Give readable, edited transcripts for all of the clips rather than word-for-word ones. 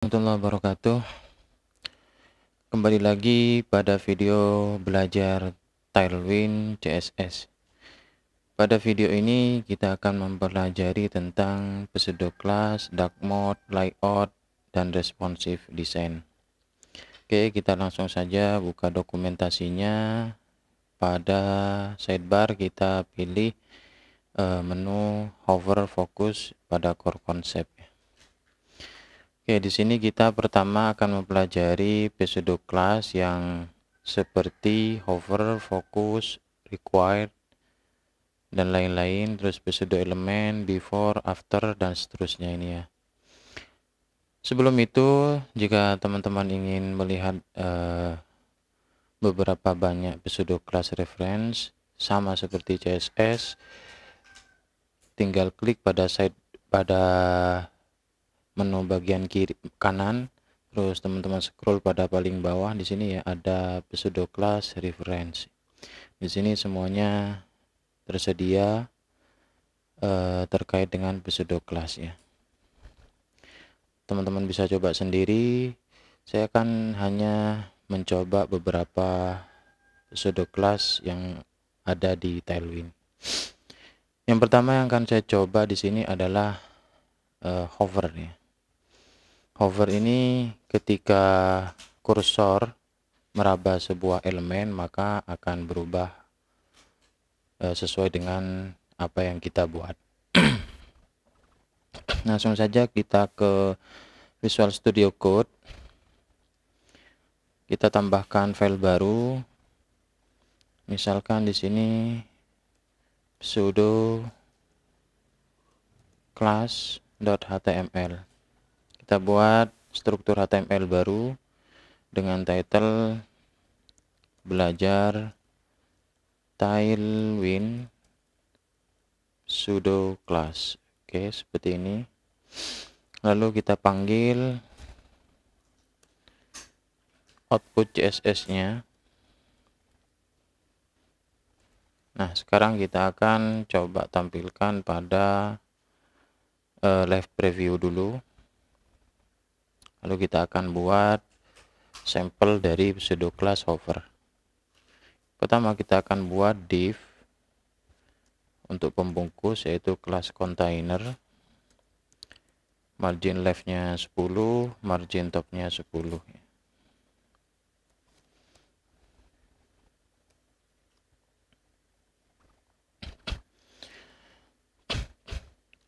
Warahmatullahi wabarakatuh. Kembali lagi pada video belajar Tailwind CSS. Pada video ini kita akan mempelajari tentang pseudo class, dark mode, layout, dan responsive design. Oke, kita langsung saja buka dokumentasinya. Pada sidebar kita pilih menu hover fokus pada core concept. Oke, di sini kita pertama akan mempelajari pseudo class yang seperti hover, focus, required, dan lain-lain, terus pseudo element, before, after, dan seterusnya ini ya. Sebelum itu, jika teman-teman ingin melihat beberapa banyak pseudo class reference sama seperti CSS, tinggal klik pada menu bagian kiri kanan, terus teman-teman scroll pada paling bawah. Di sini ya ada pseudo class reference. Di sini semuanya tersedia terkait dengan pseudo class ya. Teman-teman bisa coba sendiri. Saya akan hanya mencoba beberapa pseudo class yang ada di Tailwind. Yang pertama yang akan saya coba di sini adalah hover ya. Hover ini ketika kursor meraba sebuah elemen maka akan berubah sesuai dengan apa yang kita buat. Langsung saja kita ke Visual Studio Code. Kita tambahkan file baru. Misalkan di sini pseudo class.html. Kita buat struktur HTML baru dengan title belajar Tailwind pseudo class. Oke, seperti ini. Lalu kita panggil output CSS-nya. Nah, sekarang kita akan coba tampilkan pada live preview dulu. Lalu kita akan buat sampel dari pseudo class hover. Pertama kita akan buat div untuk pembungkus yaitu class container. Margin left-nya 10, margin top-nya 10.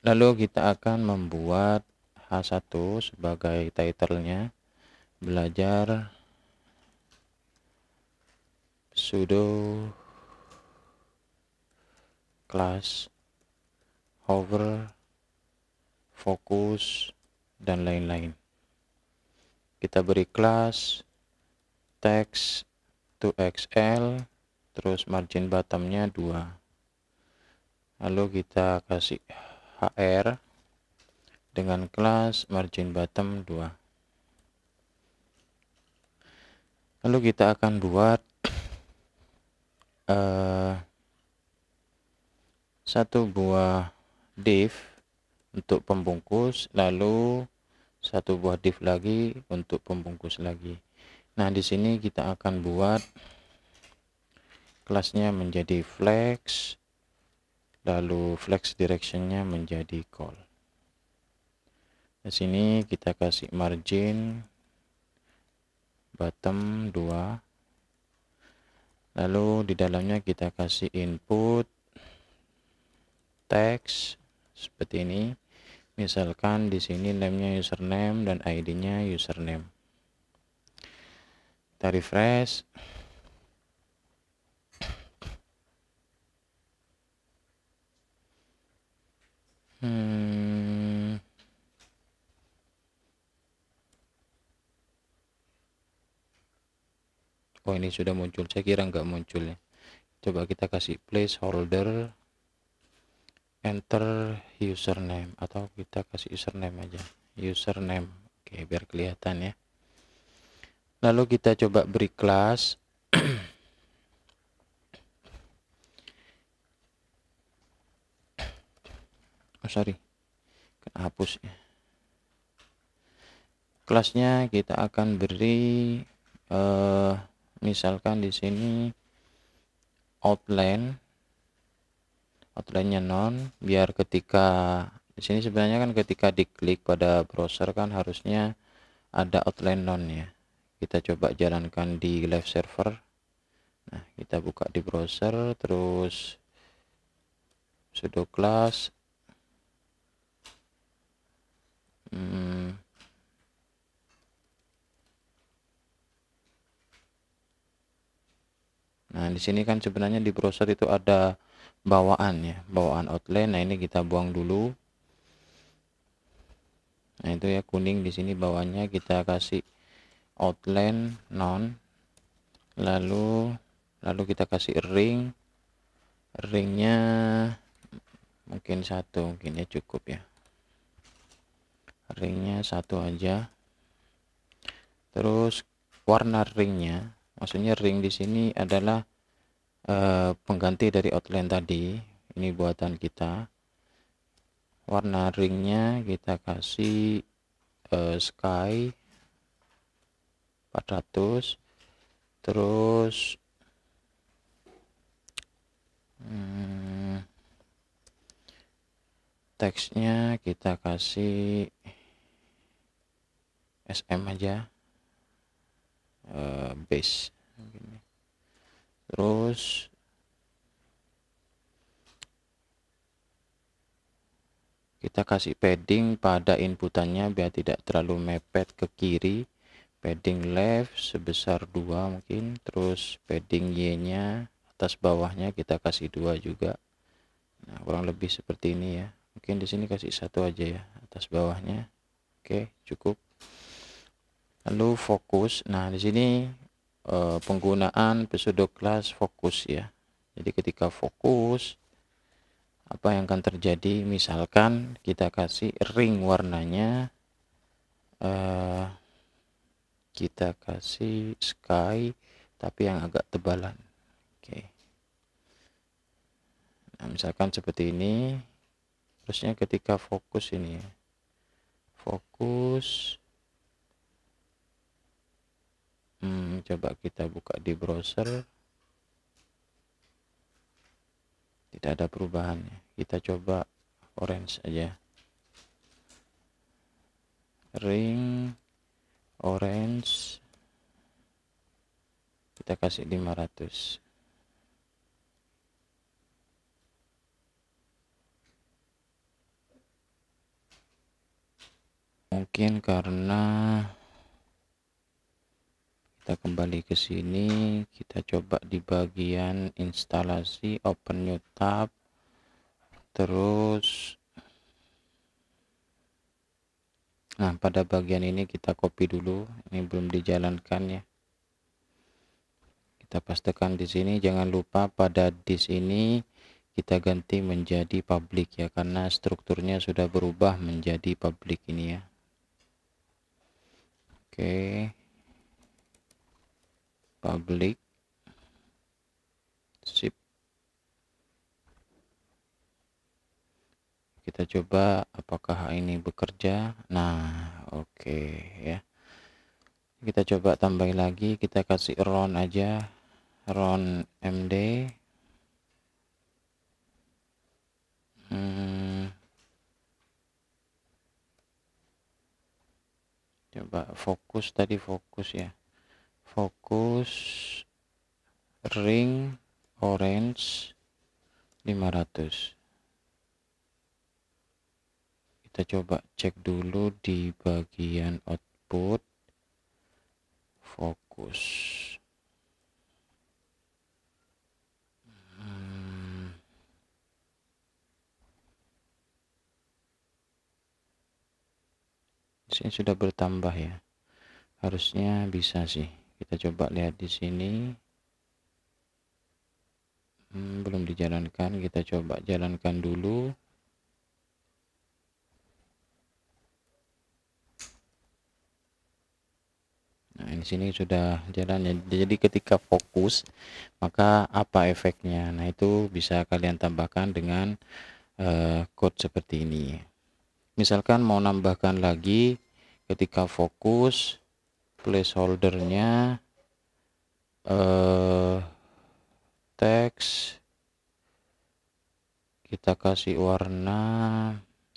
Lalu kita akan membuat H1 sebagai title-nya, belajar pseudo class hover, fokus, dan lain-lain. Kita beri kelas text to XL, terus margin bottomnya 2. Lalu kita kasih HR dengan kelas margin bottom 2. Lalu kita akan buat satu buah div untuk pembungkus, lalu satu buah div lagi untuk pembungkus lagi. Nah, di sini kita akan buat kelasnya menjadi flex, lalu flex directionnya menjadi call. Di sini kita kasih margin bottom 2. Lalu di dalamnya kita kasih input text seperti ini. Misalkan di sini name-nya username dan ID-nya username. Kita refresh. Oh, ini sudah muncul. Saya kira nggak muncul ya. Coba kita kasih placeholder, enter username, atau kita kasih username aja, username. Oke, biar kelihatan ya. Lalu kita coba beri kelas oh sorry, hapus ya. kelasnya kita akan beri misalkan di sini outline-nya non, biar ketika di sini sebenarnya kan ketika diklik pada browser kan harusnya ada outline non ya. Kita coba jalankan di live server. Nah, kita buka di browser, terus sudo class Nah, di sini kan sebenarnya di browser itu ada bawaan ya, bawaan outline. Nah, ini kita buang dulu. Nah, itu ya kuning di sini bawahnya, kita kasih outline non. Lalu kita kasih ringnya mungkin satu, mungkin ya cukup ya. Ringnya satu aja. Terus warna ringnya, maksudnya ring di sini adalah pengganti dari outline tadi. Ini buatan kita. Warna ringnya kita kasih sky 400. Terus teksnya kita kasih SM aja, base. Terus kita kasih padding pada inputannya biar tidak terlalu mepet ke kiri. Padding left sebesar 2 mungkin. Terus padding Y nya atas bawahnya kita kasih 2 juga. Nah, kurang lebih seperti ini ya. Mungkin di sini kasih 1 aja ya atas bawahnya. Oke, cukup. Lalu fokus. Nah, di sini penggunaan pseudo class fokus ya. Jadi ketika fokus, apa yang akan terjadi? Misalkan kita kasih ring warnanya, kita kasih sky tapi yang agak tebalan. Oke. Nah, misalkan seperti ini. Terusnya ketika fokus ini ya. Fokus. Coba kita buka di browser. Tidak ada perubahannya. Kita coba orange aja. Ring orange kita kasih 500. Mungkin karena kita kembali ke sini, kita coba di bagian instalasi, open new tab, terus nah pada bagian ini kita copy dulu, ini belum dijalankan ya. Kita pastikan di sini, jangan lupa pada disk ini kita ganti menjadi public ya, karena strukturnya sudah berubah menjadi public ini ya. Oke. Public, sip. Kita coba apakah ini bekerja. Nah, oke ya. Kita coba tambahin lagi, kita kasih round aja, round md. Coba fokus, tadi fokus ya, fokus ring orange 500. Kita coba cek dulu di bagian output fokus. Sini sudah bertambah ya, harusnya bisa sih. Kita coba lihat di sini. Belum dijalankan, kita coba jalankan dulu. Nah, di sini sudah jalan. Jadi ketika fokus, maka apa efeknya? Nah, itu bisa kalian tambahkan dengan code seperti ini. Misalkan mau nambahkan lagi ketika fokus placeholdernya teks kita kasih warna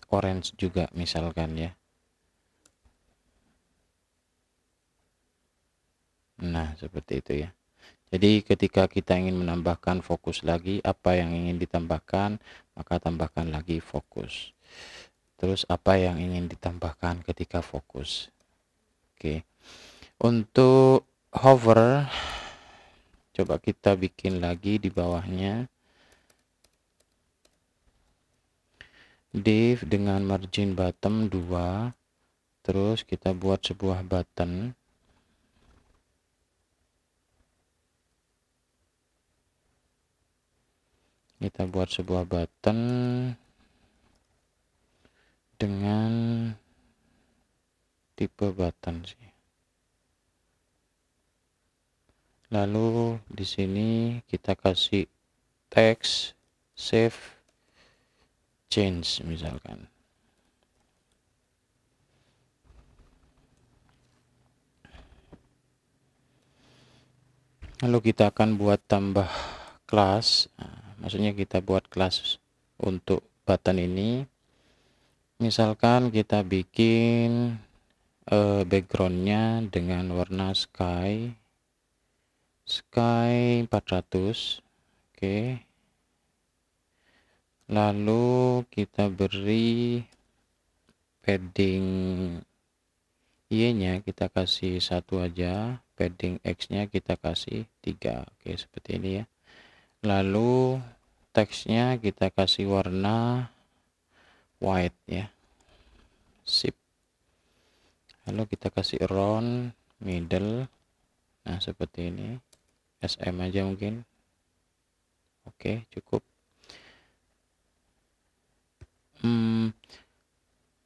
orange juga misalkan ya. Nah, seperti itu ya. Jadi ketika kita ingin menambahkan fokus lagi, apa yang ingin ditambahkan, maka tambahkan lagi fokus. Terus apa yang ingin ditambahkan ketika fokus. Oke. Untuk hover, coba kita bikin lagi di bawahnya. Div dengan margin bottom 2. Terus kita buat sebuah button. Kita buat sebuah button dengan tipe button sih. Lalu di sini kita kasih teks save change misalkan. Lalu kita akan buat tambah kelas. Maksudnya kita buat kelas untuk button ini. Misalkan kita bikin backgroundnya dengan warna sky 400. Oke. Lalu kita beri padding y-nya kita kasih 1 aja, padding x-nya kita kasih 3. Oke, seperti ini ya. Lalu teksnya kita kasih warna white ya. Sip. Lalu kita kasih round middle. Nah, seperti ini. SM aja mungkin. Oke, cukup.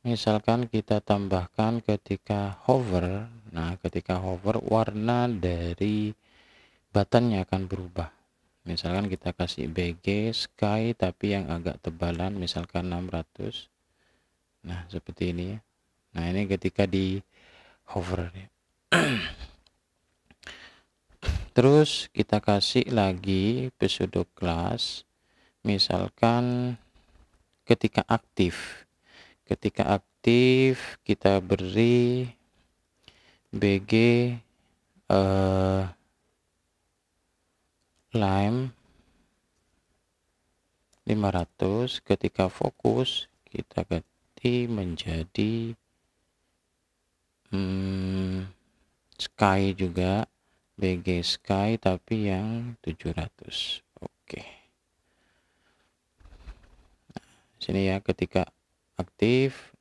Misalkan kita tambahkan ketika hover. Nah, ketika hover warna dari buttonnya akan berubah. Misalkan kita kasih BG sky tapi yang agak tebalan, misalkan 600. Nah, seperti ini ya. Nah, ini ketika di hover ya. Terus kita kasih lagi pseudo class, misalkan ketika aktif kita beri BG lime 500. Ketika fokus kita ganti menjadi sky juga, BG sky tapi yang 700. Oke. Nah, sini ya ketika aktif.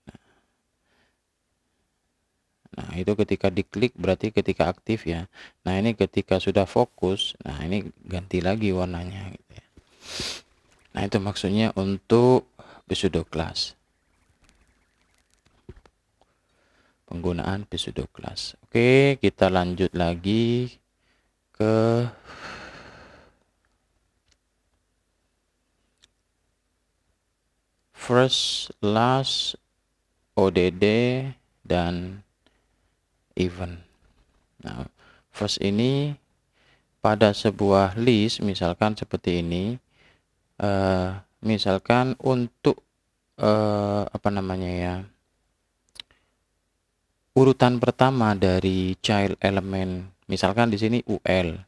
Nah, itu ketika diklik berarti ketika aktif ya. Nah, ini ketika sudah fokus, nah ini ganti lagi warnanya gitu ya. Nah, itu maksudnya untuk pseudo class. Penggunaan pseudo class. Oke, kita lanjut lagi ke first, last, ODD dan event. Nah, first ini pada sebuah list misalkan seperti ini, misalkan untuk apa namanya ya, urutan pertama dari child element, misalkan di sini UL.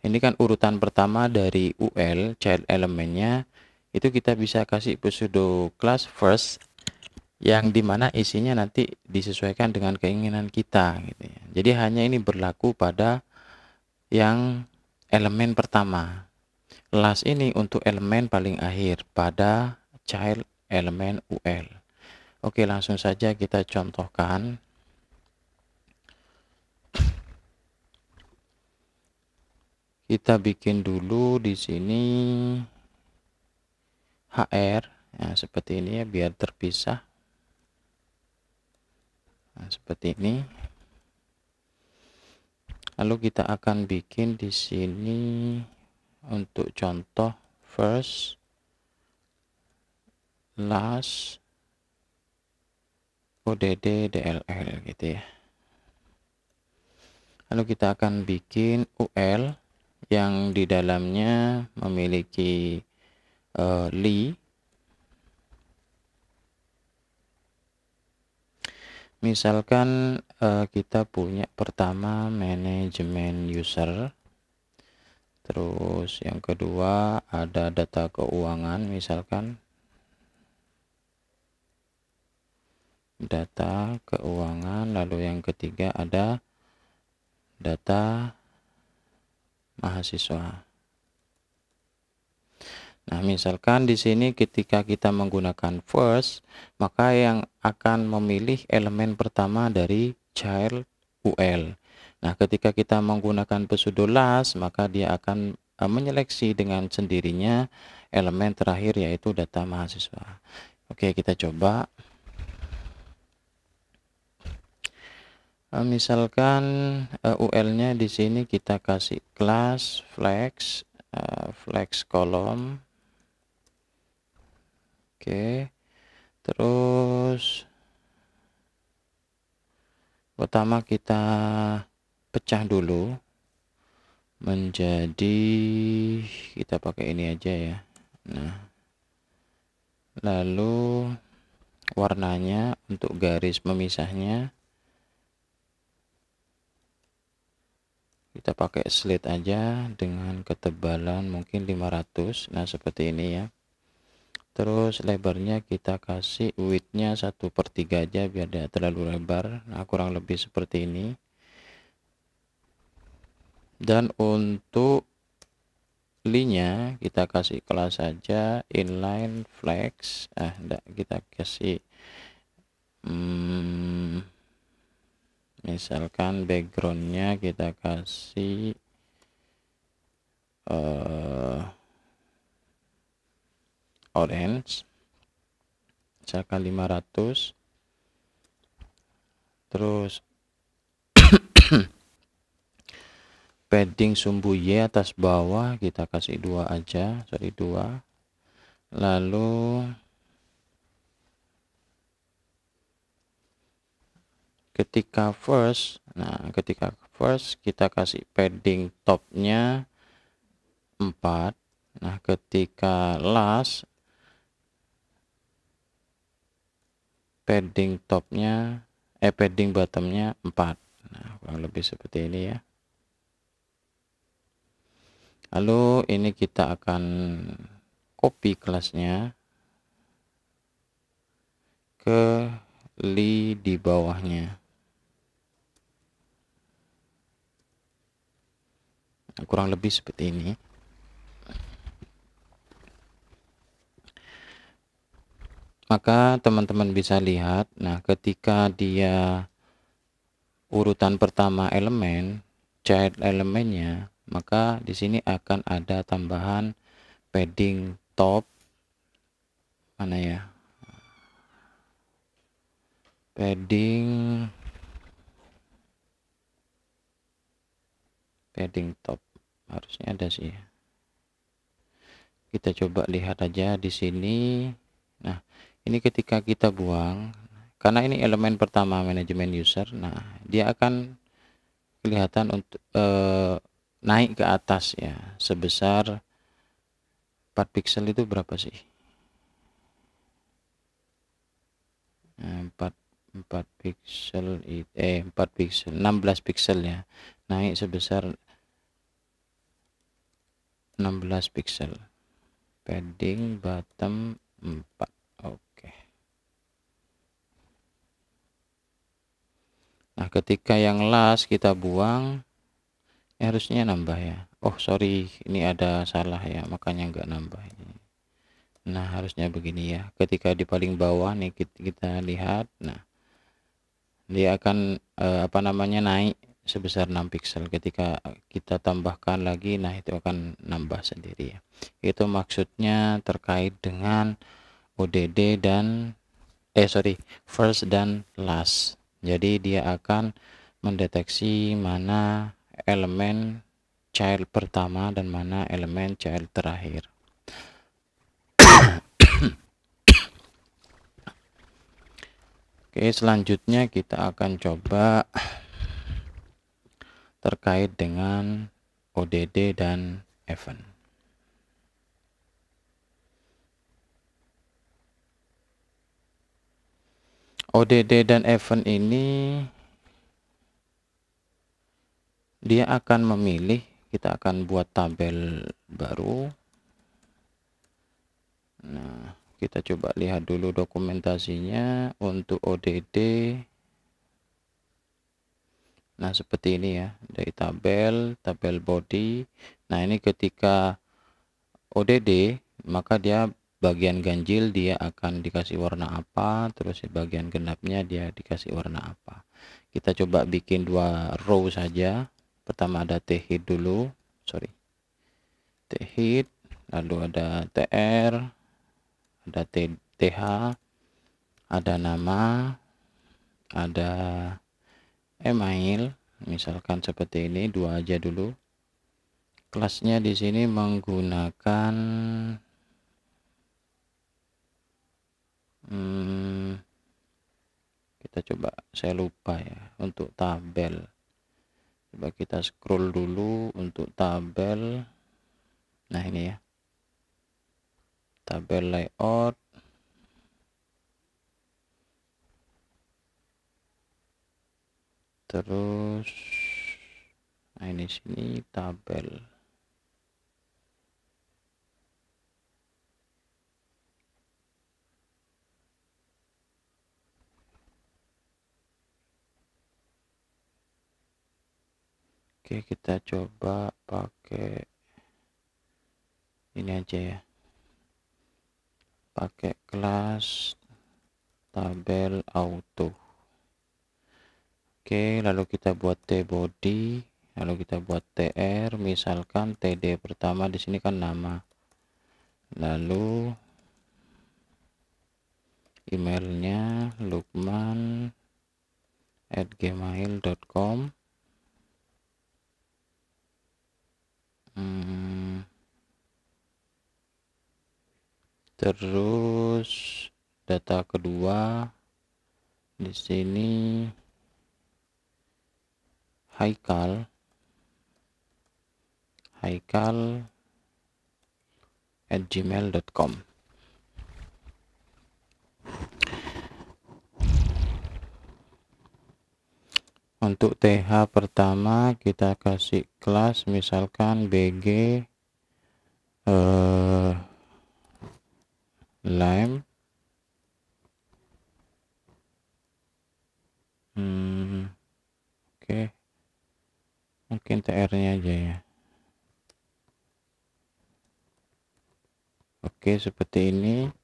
Ini kan urutan pertama dari UL, child elementnya, itu kita bisa kasih pseudo class first, yang dimana isinya nanti disesuaikan dengan keinginan kita gitu ya. Jadi hanya ini berlaku pada yang elemen pertama. Last ini untuk elemen paling akhir pada child elemen UL. Oke, langsung saja kita contohkan. Kita bikin dulu di sini HR, ya, seperti ini ya, biar terpisah. Nah, seperti ini. Lalu kita akan bikin di sini untuk contoh first, last, ODD DLL gitu ya. Lalu kita akan bikin UL yang di dalamnya memiliki li. Misalkan kita punya pertama manajemen user, terus yang kedua ada data keuangan, misalkan data keuangan, lalu yang ketiga ada data mahasiswa. Nah, misalkan di sini ketika kita menggunakan first, maka yang akan memilih elemen pertama dari child UL. Nah, ketika kita menggunakan pseudo last, maka dia akan menyeleksi dengan sendirinya elemen terakhir yaitu data mahasiswa. Oke, kita coba. Misalkan UL-nya di sini kita kasih kelas flex kolom. Oke, terus pertama kita pecah dulu menjadi, kita pakai ini aja ya. Nah, lalu warnanya untuk garis memisahnya kita pakai slate aja dengan ketebalan mungkin 500. Nah, seperti ini ya. Terus lebarnya kita kasih widthnya 1/3 aja biar tidak terlalu lebar. Nah, kurang lebih seperti ini. Dan untuk li-nya kita kasih kelas saja inline flex. Enggak, kita kasih misalkan backgroundnya kita kasih orange, misalkan 500. Terus padding sumbu Y atas bawah kita kasih 2 aja, 2. Lalu ketika first kita kasih padding topnya 4. Nah, ketika last padding bottomnya 4. Nah, kurang lebih seperti ini ya. Lalu ini kita akan copy kelasnya ke li di bawahnya. Nah, kurang lebih seperti ini. Maka teman-teman bisa lihat, nah ketika dia urutan pertama elemen, child elemennya, maka di sini akan ada tambahan padding top, mana ya, padding top harusnya ada sih. Kita coba lihat aja di sini. Nah, ini ketika kita buang, karena ini elemen pertama manajemen user, nah dia akan kelihatan untuk naik ke atas ya, sebesar 4 pixel. Itu berapa sih? 4 pixel 16 pixel ya, naik sebesar 16 pixel. Padding bottom 4. Oke. Nah, ketika yang last kita buang, harusnya nambah ya. Oh sorry, ini ada salah ya, makanya nggak nambah ini. Nah, harusnya begini ya. Ketika di paling bawah nih kita lihat, nah dia akan naik sebesar 6 pixel. Ketika kita tambahkan lagi, nah itu akan nambah sendiri ya. Itu maksudnya terkait dengan ODD dan first dan last. Jadi dia akan mendeteksi mana elemen child pertama dan mana elemen child terakhir. Oke, selanjutnya kita akan coba terkait dengan ODD dan event. ODD dan event ini dia akan memilih, kita akan buat tabel baru. Nah, kita coba lihat dulu dokumentasinya untuk ODD. Nah, seperti ini ya, dari tabel body. Nah, ini ketika ODD, maka dia bagian ganjil dia akan dikasih warna apa, terus bagian genapnya dia dikasih warna apa. Kita coba bikin 2 row saja. Pertama ada T-head dulu, T-head, lalu ada TR, ada TH, ada nama, ada email, misalkan seperti ini, 2 aja dulu. Kelasnya di sini menggunakan kita coba, saya lupa ya untuk tabel. Coba kita scroll dulu untuk tabel. Nah, ini ya, tabel layout. Terus nah, ini sini tabel. Oke, kita coba pakai ini aja ya, pakai kelas tabel auto. Oke, lalu kita buat T-body, lalu kita buat TR, misalkan TD pertama di sini kan nama, lalu emailnya lukman@gmail.com. Terus data kedua di sini haikal@gmail.com. Untuk TH pertama kita kasih kelas misalkan BG lime. Oke, mungkin TR-nya aja ya. Oke, seperti ini.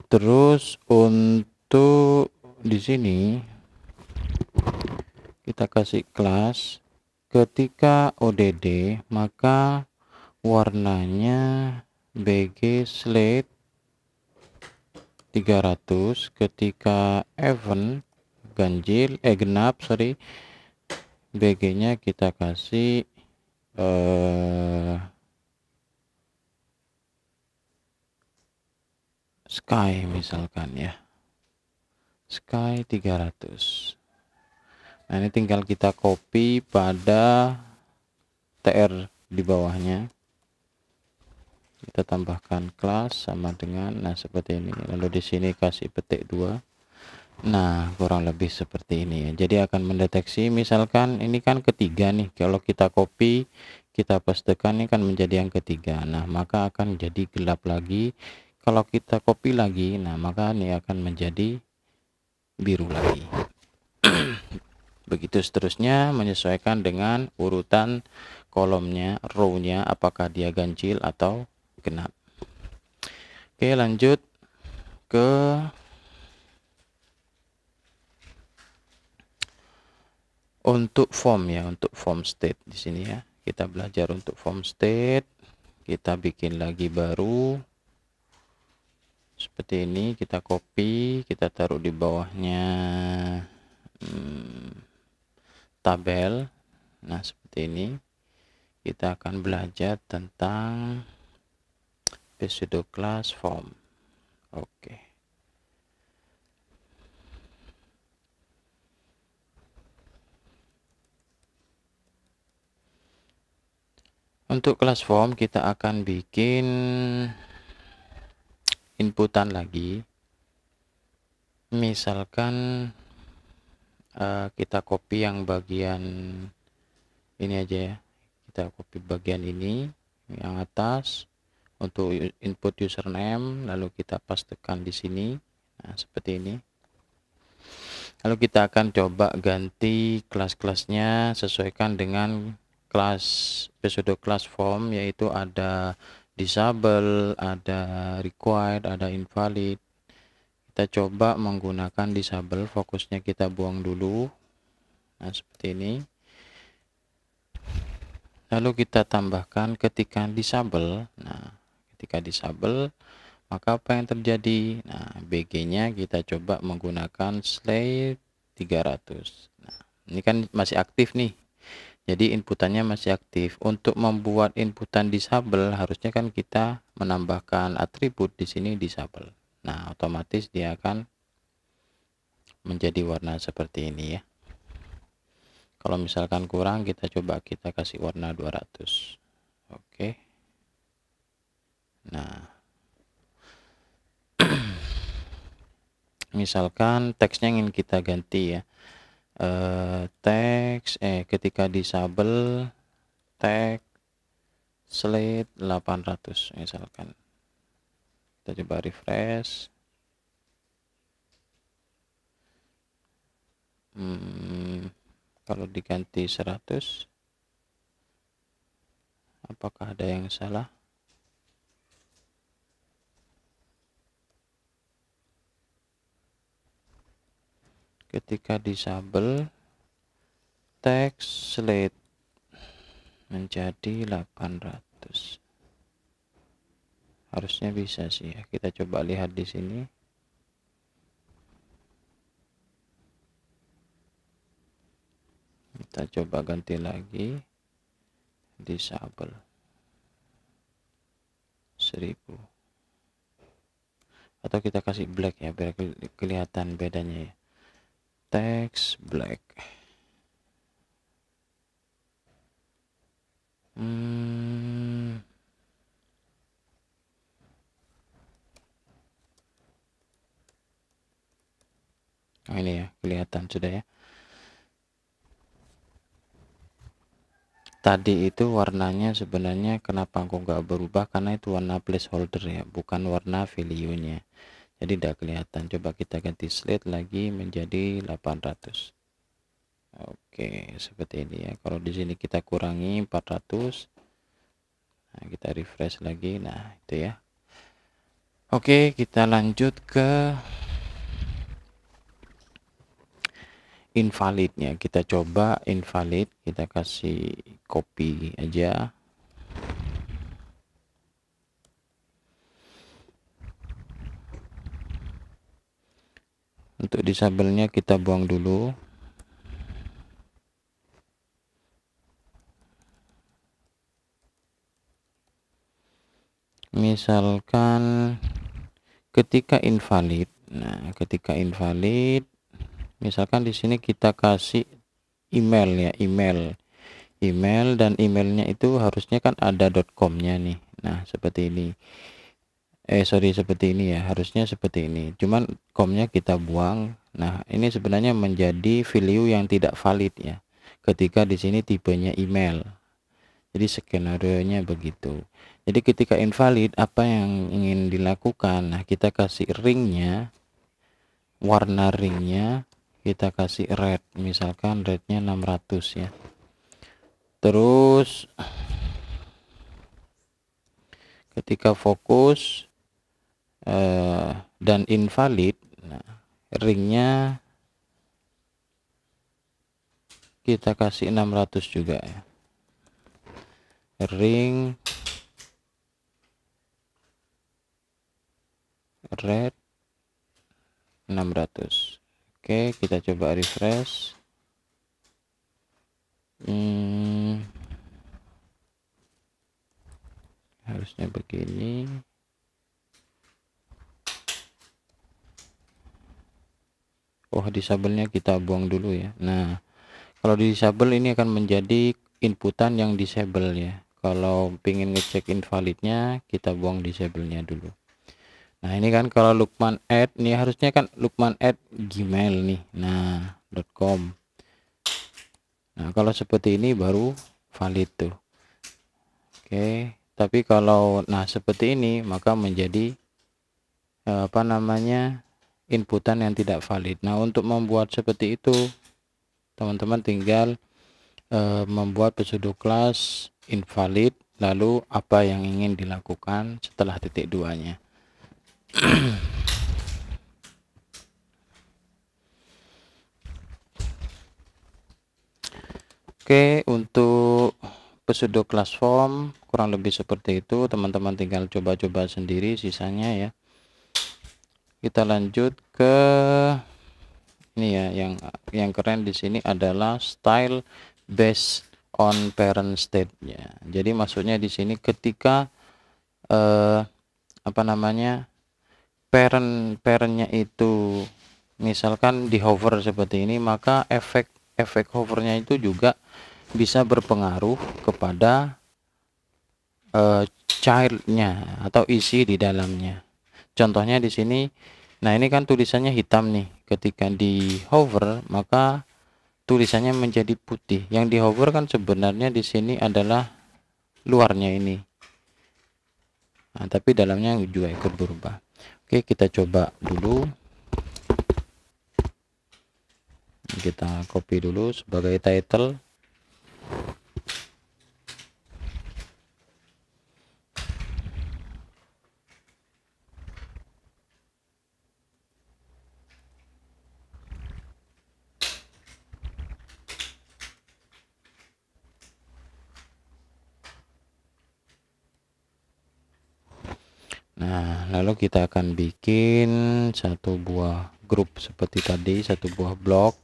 Terus untuk di sini kita kasih kelas ketika ODD, maka warnanya BG slate 300. Ketika event ganjil genap, BG nya kita kasih sky misalkan ya, sky 300. Nah, ini tinggal kita copy pada TR di bawahnya, kita tambahkan kelas sama dengan, nah seperti ini, lalu di sini kasih petik 2. Nah, kurang lebih seperti ini ya. Jadi akan mendeteksi, misalkan ini kan ketiga nih, kalau kita copy kita pastekan ini kan menjadi yang ketiga. Nah, maka akan jadi gelap lagi. Kalau kita copy lagi, nah maka ini akan menjadi biru lagi. Begitu seterusnya, menyesuaikan dengan urutan kolomnya, row-nya, apakah dia ganjil atau genap. Oke, lanjut ke untuk form ya, untuk form state di sini ya. Kita belajar untuk form state, kita bikin lagi baru seperti ini, kita copy, kita taruh di bawahnya tabel. Nah, seperti ini kita akan belajar tentang pseudo class form. Oke. Untuk class form kita akan bikin inputan lagi. Misalkan kita copy yang bagian ini aja ya. Kita copy bagian ini yang atas untuk input username, lalu kita pastekan di sini. Nah, seperti ini. Lalu kita akan coba ganti kelas-kelasnya, sesuaikan dengan kelas pseudo class form, yaitu ada disable, ada required, ada invalid. Kita coba menggunakan disable, fokusnya kita buang dulu. Nah, seperti ini. Lalu kita tambahkan ketika disable. Nah, ketika disable, maka apa yang terjadi? Nah, BG-nya kita coba menggunakan slave 300. Nah, ini kan masih aktif nih. Jadi inputannya masih aktif. Untuk membuat inputan disable, harusnya kan kita menambahkan atribut di sini disable. Nah, otomatis dia akan menjadi warna seperti ini ya. Kalau misalkan kurang, kita coba kita kasih warna 200. Oke. Nah, misalkan teksnya ingin kita ganti ya. Teks ketika disable tag slate 800 misalkan. Kita coba refresh. Kalau diganti 100, apakah ada yang salah? Ketika disable teks slate menjadi 800. Harusnya bisa sih ya. Kita coba lihat di sini. Kita coba ganti lagi disable 1000, atau kita kasih black ya biar kelihatan bedanya ya. Text black. Oh, ini ya, kelihatan sudah ya. Tadi itu warnanya sebenarnya kenapa kok nggak berubah, karena itu warna placeholder ya, bukan warna value-nya. Jadi tidak kelihatan. Coba kita ganti slate lagi menjadi 800. Oke, seperti ini ya. Kalau di sini kita kurangi 400. Nah, kita refresh lagi. Nah, itu ya. Oke, kita lanjut ke invalidnya. Kita coba invalid, kita kasih copy aja. Untuk disable-nya kita buang dulu. Misalkan ketika invalid. Nah, ketika invalid, misalkan di sini kita kasih email ya, email dan emailnya itu harusnya kan ada .com-nya nih. Nah, seperti ini. Seperti ini ya, harusnya seperti ini. Cuman com-nya kita buang. Nah, ini sebenarnya menjadi value yang tidak valid ya. Ketika di sini tipenya email. Jadi skenario-nya begitu. Jadi ketika invalid, apa yang ingin dilakukan? Nah, kita kasih ringnya, warna ringnya kita kasih red. Misalkan rednya 600 ya. Terus ketika fokus dan invalid, nah, ringnya kita kasih 600 juga ya. Ring red 600. Oke, kita coba refresh. Harusnya begini. Oh, disable-nya kita buang dulu ya. Nah, kalau di disable ini akan menjadi inputan yang disable ya. Kalau pingin ngecek invalidnya, kita buang disable-nya dulu. Nah ini kan kalau Lukman add, ini harusnya kan Lukman add Gmail nih, nah .com. Nah kalau seperti ini baru valid tuh. Oke, tapi kalau nah seperti ini maka menjadi apa namanya, inputan yang tidak valid. Nah untuk membuat seperti itu, teman-teman tinggal membuat pseudo class invalid, lalu apa yang ingin dilakukan setelah titik 2-nya. Oke, untuk pseudo class form kurang lebih seperti itu, teman-teman tinggal coba-coba sendiri sisanya ya. Kita lanjut ke ini ya, yang keren di sini adalah style based on parent state ya. Jadi maksudnya di sini ketika apa namanya, parentnya itu misalkan di hover seperti ini, maka efek hovernya itu juga bisa berpengaruh kepada childnya atau isi di dalamnya. Contohnya di sini, nah ini kan tulisannya hitam nih, ketika di hover maka tulisannya menjadi putih. Yang di hover kan sebenarnya di sini adalah luarnya ini, nah tapi dalamnya juga ikut berubah. Oke, kita coba dulu, kita copy dulu sebagai title. Nah, lalu kita akan bikin satu buah grup seperti tadi, satu buah blok.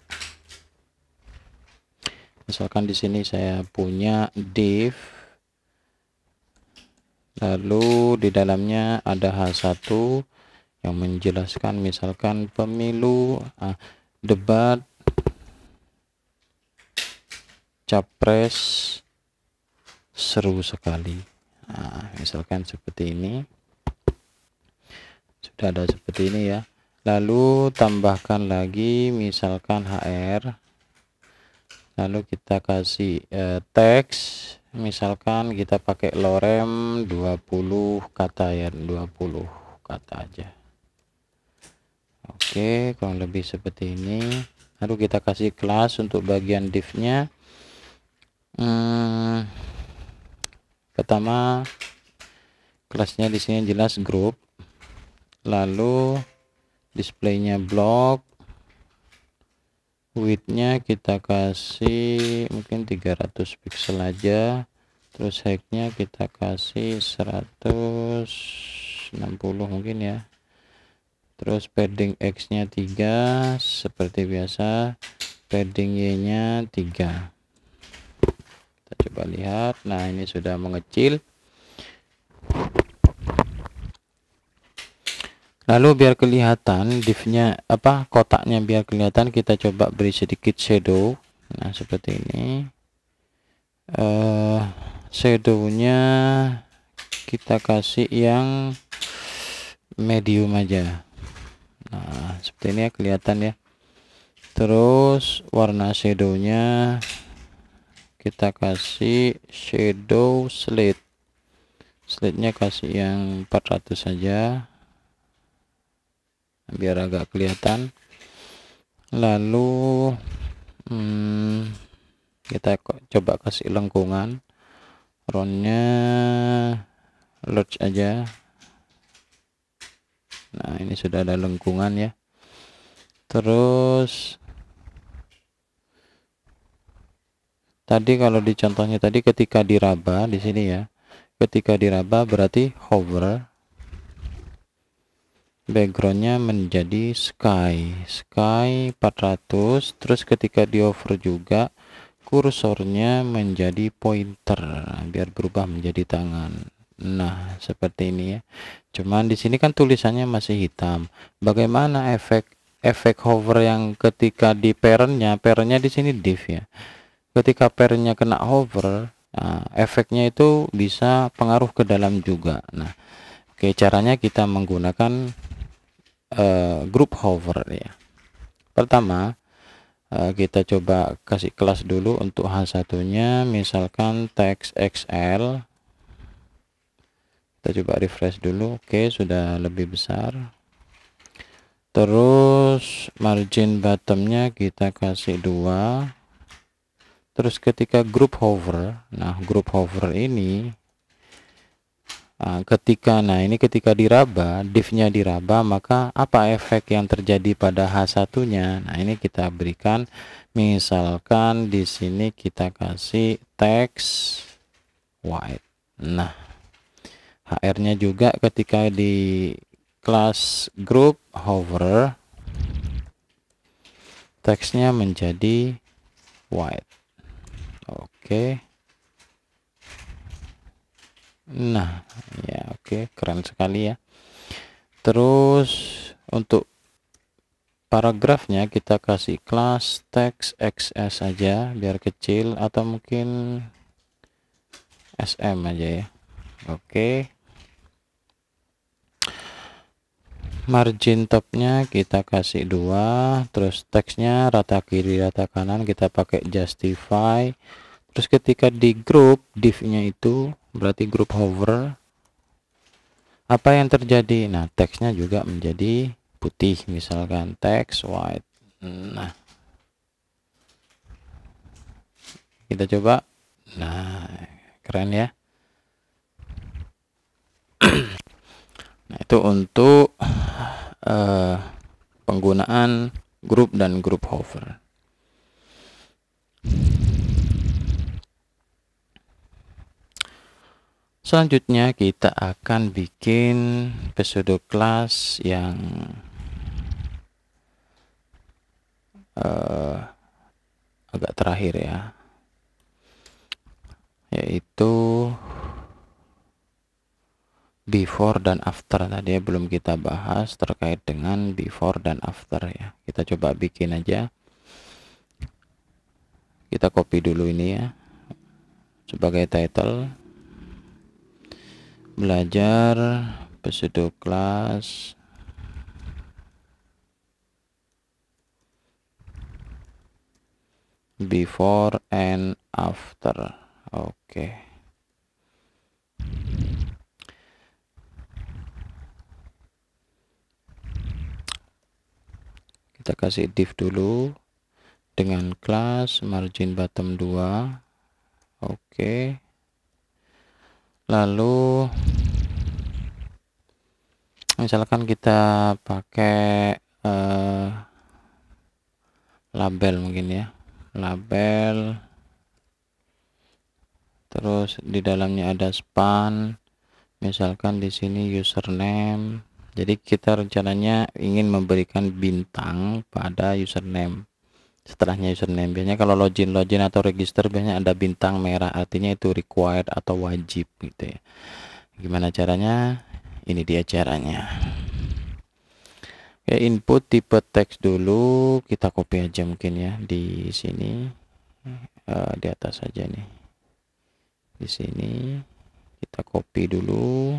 Misalkan di sini saya punya div, lalu di dalamnya ada H1 yang menjelaskan misalkan pemilu, debat, capres seru sekali. Nah, misalkan seperti ini. Sudah ada seperti ini ya. Lalu tambahkan lagi misalkan HR. Lalu kita kasih teks, misalkan kita pakai lorem 20 kata ya, 20 kata aja. Oke, kurang lebih seperti ini. Lalu kita kasih kelas untuk bagian div-nya. Pertama, kelasnya di sini jelas grup. Lalu displaynya blok, widthnya kita kasih mungkin 300 pixel aja, terus height-nya kita kasih 160 mungkin ya, terus padding X nya 3 seperti biasa, padding Y nya 3. Kita coba lihat. Nah ini sudah mengecil. Lalu biar kelihatan divnya apa, kotaknya biar kelihatan, kita coba beri sedikit shadow. Nah seperti ini. Shadownya kita kasih yang medium aja. Nah seperti ini ya, kelihatan ya. Terus warna shadownya kita kasih shadow slate. Slate-nya kasih yang 400 saja biar agak kelihatan. Lalu kita coba kasih lengkungan, roundnya large aja. Nah ini sudah ada lengkungan ya. Terus tadi kalau di contohnya tadi ketika diraba di sini ya, ketika diraba berarti hover, backgroundnya menjadi sky 400, terus ketika di hover juga kursornya menjadi pointer biar berubah menjadi tangan. Nah seperti ini ya, cuman di sini kan tulisannya masih hitam. Bagaimana efek hover yang ketika di parentnya di sini div ya, ketika parentnya kena hover Nah, efeknya itu bisa pengaruh ke dalam juga. Nah, oke, caranya kita menggunakan group hover ya. Pertama, kita coba kasih kelas dulu untuk H1-nya, misalkan teks XL. Kita coba refresh dulu. Oke, sudah lebih besar. Terus margin bottomnya kita kasih 2. Terus ketika group hover, nah group hover ini ketika diraba, div-nya diraba, maka apa efek yang terjadi pada H1-nya? Nah, ini kita berikan, misalkan di sini kita kasih teks white. Nah, HR-nya juga ketika di kelas group hover, teksnya menjadi white. Oke. Nah, ya oke, keren sekali ya. Terus untuk paragrafnya kita kasih kelas teks XS aja biar kecil, atau mungkin SM aja ya. Oke. Margin topnya kita kasih 2. Terus teksnya rata kiri rata kanan kita pakai justify. Terus ketika di group div-nya itu berarti group hover, apa yang terjadi? Nah, teksnya juga menjadi putih, misalkan teks white. Nah, kita coba. Nah, keren ya. Nah, itu untuk penggunaan group dan group hover. Selanjutnya kita akan bikin pseudo class yang agak terakhir ya, yaitu before dan after. Tadi ya belum kita bahas terkait dengan before dan after ya. Kita coba bikin aja. Kita copy dulu ini ya sebagai title, belajar pseudo class before and after. Oke. Kita kasih div dulu dengan kelas margin bottom 2. Oke. Lalu misalkan kita pakai label mungkin ya, label, terus di dalamnya ada span, misalkan di sini username. Jadi kita rencananya ingin memberikan bintang pada username. Setelahnya username, biasanya kalau login atau register biasanya ada bintang merah, artinya itu required atau wajib gitu ya. Gimana caranya? Ini dia caranya. Oke, input tipe teks dulu kita copy aja mungkin ya di sini, di atas saja nih. Di sini kita copy dulu.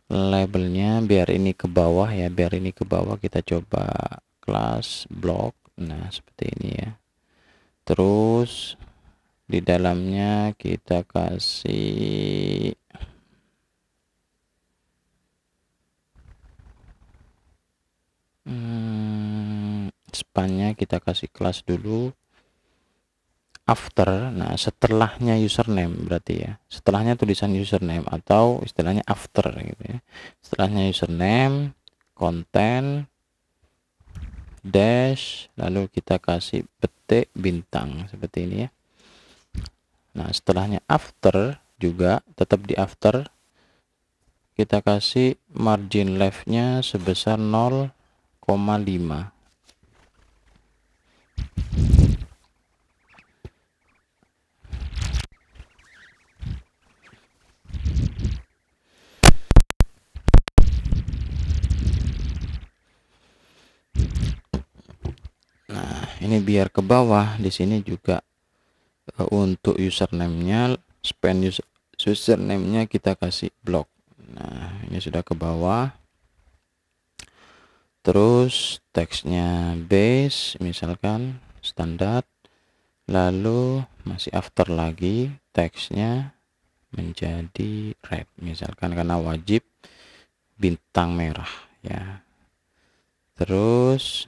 Labelnya biar ini ke bawah ya, biar ini ke bawah. Kita coba kelas block. Nah, seperti ini ya. Terus di dalamnya kita kasih spannya, kita kasih kelas dulu after. Nah, setelahnya username berarti ya, setelahnya tulisan username atau istilahnya after gitu ya. Setelahnya username, konten, dash, lalu kita kasih petik bintang seperti ini ya. Nah, setelahnya after juga tetap di after, kita kasih margin leftnya sebesar 0,5. ini biar ke bawah. Di sini juga untuk username-nya, span username-nya kita kasih blok. Nah, ini sudah ke bawah. Terus teksnya base misalkan standar, lalu masih after lagi, teksnya menjadi red misalkan karena wajib bintang merah ya. Terus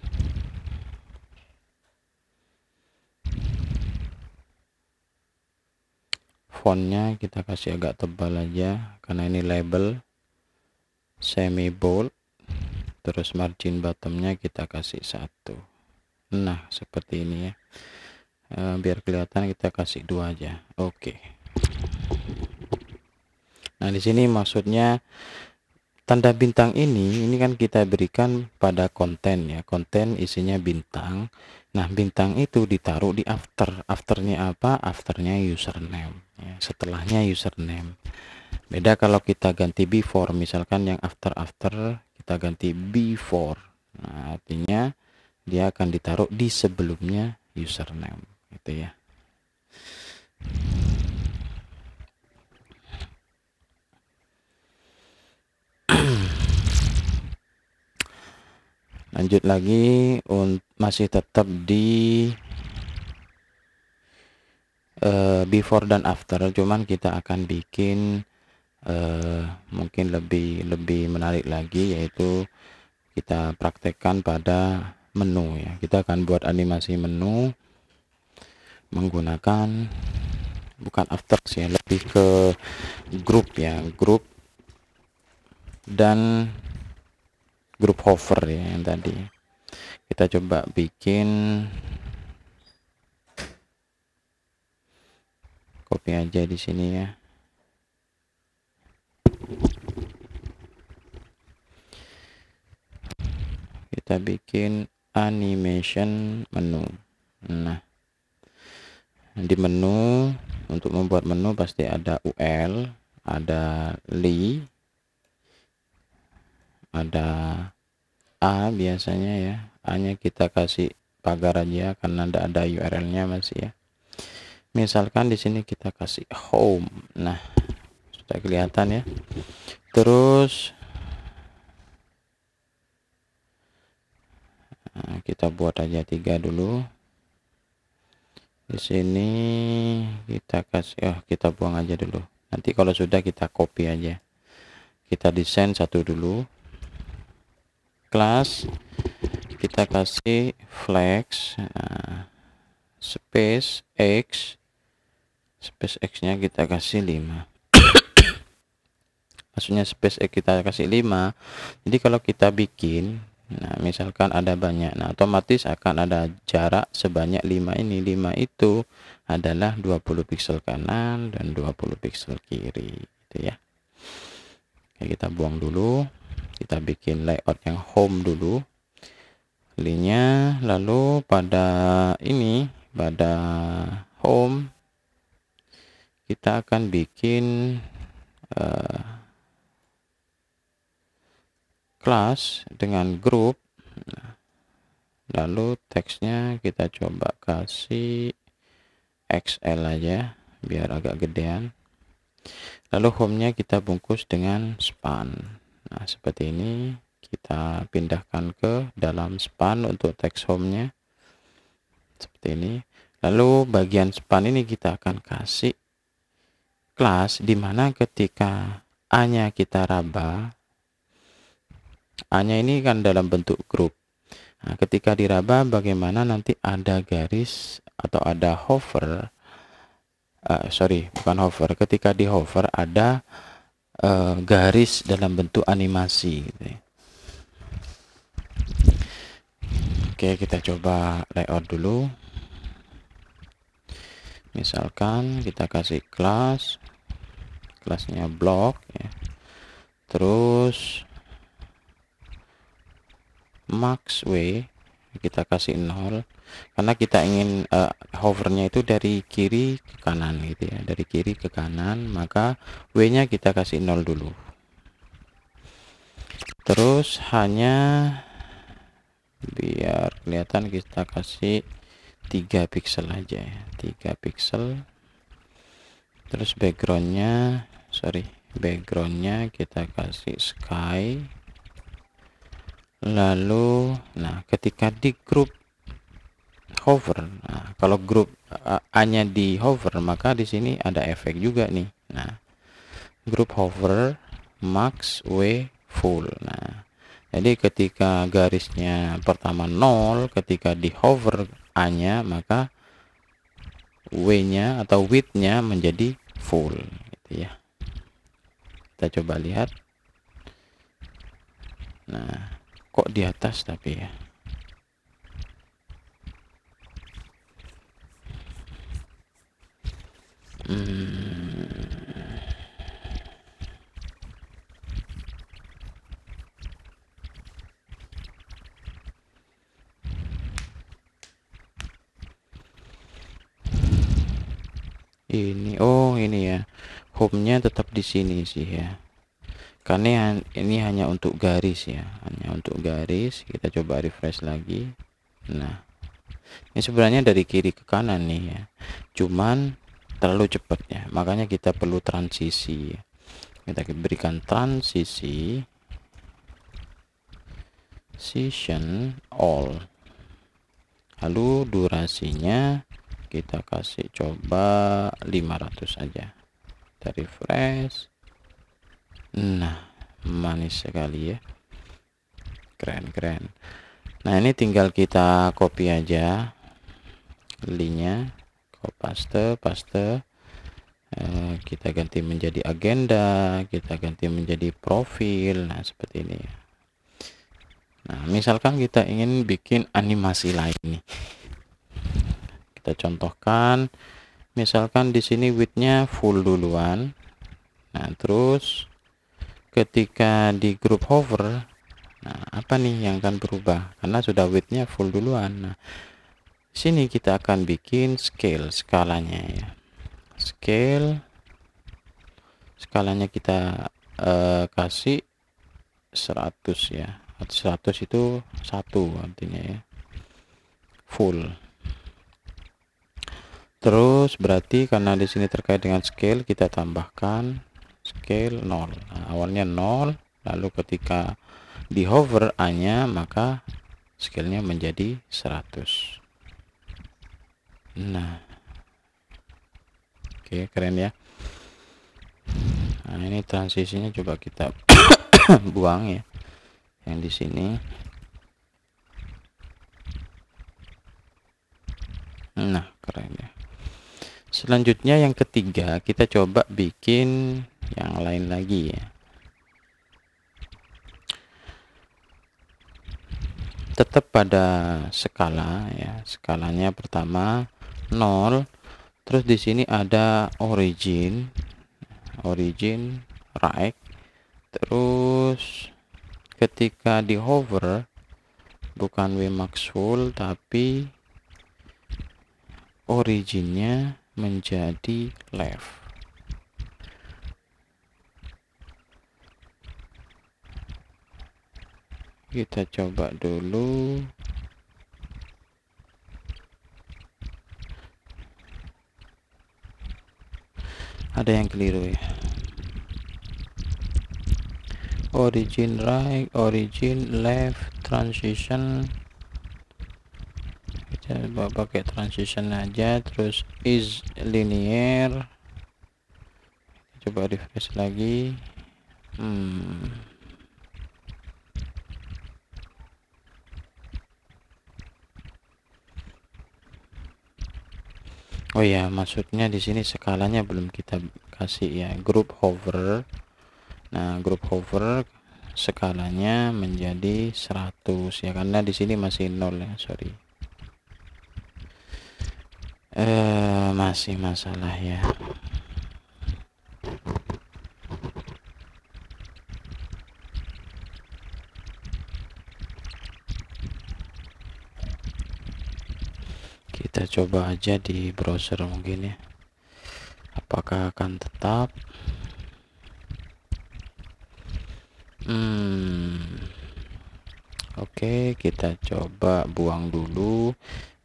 fontnya kita kasih agak tebal aja karena ini label, semi bold. Terus margin bottomnya kita kasih 1. Nah seperti ini ya, biar kelihatan kita kasih 2 aja. Oke. Nah di sini maksudnya tanda bintang ini kan kita berikan pada konten ya, konten isinya bintang. Nah bintang itu ditaruh di afternya apa, afternya username ya, setelahnya username. Beda kalau kita ganti before, misalkan yang after kita ganti before, nah artinya dia akan ditaruh di sebelumnya username gitu ya. Lanjut lagi, masih tetap di before dan after, cuman kita akan bikin mungkin lebih menarik lagi, yaitu kita praktekkan pada menu ya. Kita akan buat animasi menu menggunakan bukan after sih, lebih ke grup ya, grup dan grup hover ya yang tadi. Kita coba bikin, copy aja di sini ya. Kita bikin animation menu. Nah, di menu, untuk membuat menu pasti ada UL, ada li, ada A biasanya ya. A nya kita kasih pagar aja karena tidak ada URL nya masih ya. Misalkan di sini kita kasih home. Nah sudah kelihatan ya. Terus kita buat aja 3 dulu. Di sini kita kasih, kita buang aja dulu. Nanti kalau sudah kita copy aja. Kita desain satu dulu. Kelas kita kasih flex, space x, nya kita kasih 5. Maksudnya space x kita kasih 5. Jadi kalau kita bikin, nah misalkan ada banyak, nah otomatis akan ada jarak sebanyak 5 ini. 5 itu adalah 20 pixel kanan dan 20 pixel kiri gitu ya. Oke, kita buang dulu. Kita bikin layout yang home dulu linknya, lalu pada ini, pada home kita akan bikin kelas dengan grup. Lalu teksnya kita coba kasih XL aja biar agak gedean. Lalu home-nya kita bungkus dengan span. Nah seperti ini, kita pindahkan ke dalam span untuk teks home-nya seperti ini. Lalu bagian span ini kita akan kasih kelas, dimana ketika A-nya kita raba, A-nya ini kan dalam bentuk grup. Nah, ketika diraba bagaimana nanti ada garis atau ada hover, bukan hover, ketika di hover ada garis dalam bentuk animasi gitu ya. Oke, kita coba layout dulu. Misalkan kita kasih kelasnya blok ya. Terus max W kita kasih 0 karena kita ingin hovernya itu dari kiri ke kanan gitu ya, dari kiri ke kanan, maka W nya kita kasih 0 dulu. Terus hanya biar kelihatan kita kasih 3 pixel aja ya, 3 pixel. Terus backgroundnya kita kasih sky. Lalu nah ketika di grup hover, nah kalau grup A-nya di hover, maka di sini ada efek juga nih. Nah, grup hover max w full. Nah, jadi ketika garisnya pertama 0, ketika di hover A-nya, maka w-nya atau width-nya menjadi full gitu ya. Kita coba lihat. Nah, kok di atas tapi ya. Ini ya, home-nya tetap di sini sih ya, karena ini hanya untuk garis ya, hanya untuk garis. Kita coba refresh lagi. Nah, ini sebenarnya dari kiri ke kanan nih ya, cuman terlalu cepat ya, makanya kita perlu transisi. Kita berikan transisi season all, lalu durasinya kita kasih coba 500 aja. Kita refresh. Nah, manis sekali ya, keren. Nah, ini tinggal kita copy aja linknya, paste. Kita ganti menjadi agenda, kita ganti menjadi profil. Nah, seperti ini ya. Nah, misalkan kita ingin bikin animasi lain nih, kita contohkan. Misalkan di sini width-nya full duluan. Nah, terus ketika di grup hover, nah apa nih yang akan berubah karena sudah width-nya full duluan. Nah, sini kita akan bikin skalanya ya. Skalanya kita kasih 100 ya. 100 itu 1 artinya ya, full. Terus berarti karena di sini terkait dengan scale, kita tambahkan scale 0. Nah, awalnya 0, lalu ketika di hover A-nya, maka scale-nya menjadi 100. Nah, oke, keren ya. Nah, ini transisinya coba kita buang ya, yang di sini. Nah, keren ya. Selanjutnya yang ketiga, kita coba bikin yang lain lagi ya. Tetap pada skala ya. Skalanya pertama 0. Terus di sini ada origin right. Terus ketika di hover bukan Wmax full, tapi originnya menjadi left. Kita coba dulu. Ada yang keliru ya. Origin right, origin left, transition. Kita pakai transition aja. Terus is linear. Coba refresh lagi. Oh ya, maksudnya di sini skalanya belum kita kasih ya, group hover. Nah, group hover skalanya menjadi 100 ya, karena di sini masih 0 ya, sorry. Masih masalah ya. Kita coba aja di browser mungkin ya, apakah akan tetap. Oke, kita coba buang dulu.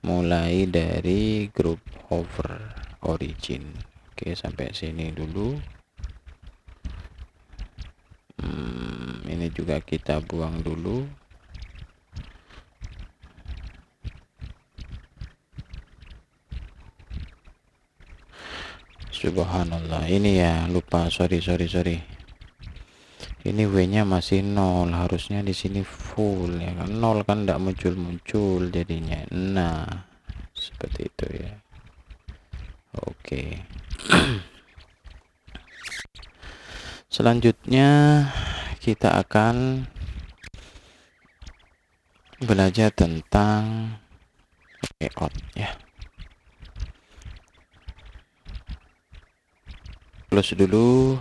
mulai dari group hover origin. Oke, sampai sini dulu. Ini juga kita buang dulu. Subhanallah, ini ya lupa, sorry. Ini W-nya masih 0, harusnya di sini full ya kan. 0 kan tidak muncul jadinya. Nah, seperti itu ya. Oke. Selanjutnya kita akan belajar tentang layout ya. Close dulu,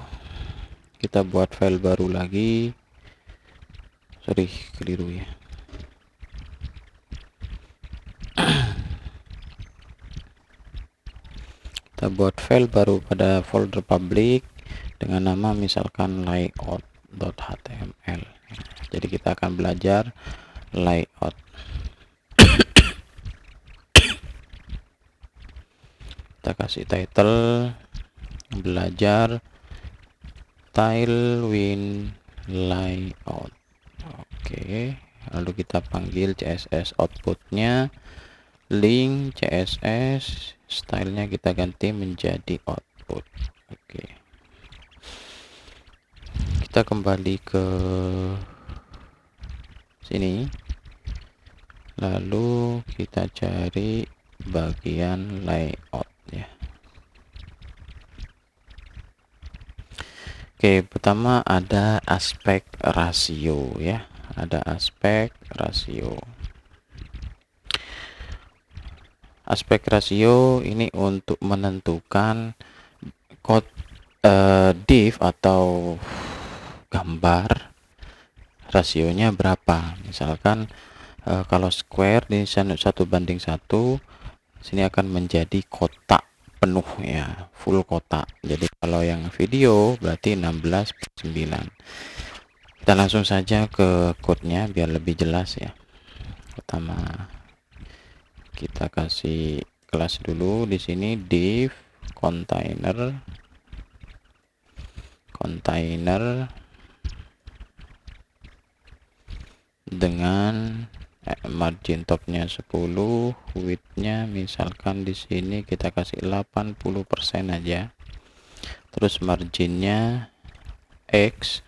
kita buat file baru lagi. Sorry, keliru ya. Kita buat file baru pada folder public dengan nama misalkan layout.html. Jadi kita akan belajar layout. Kita kasih title, belajar Tailwind layout. Oke, lalu kita panggil CSS outputnya link CSS, stylenya kita ganti menjadi output. Oke, kita kembali ke sini, lalu kita cari bagian layout ya. Oke, pertama ada aspek rasio ya, ada aspek rasio. Aspek rasio ini untuk menentukan kode div atau gambar rasionya berapa. Misalkan kalau square di 1:1, sini akan menjadi kotak penuh ya, full kotak. Jadi kalau yang video berarti 16:9. Kita langsung saja ke code-nya biar lebih jelas ya. Pertama kita kasih kelas dulu di sini, div container dengan margin topnya 10, widthnya misalkan di sini kita kasih 80% aja. Terus marginnya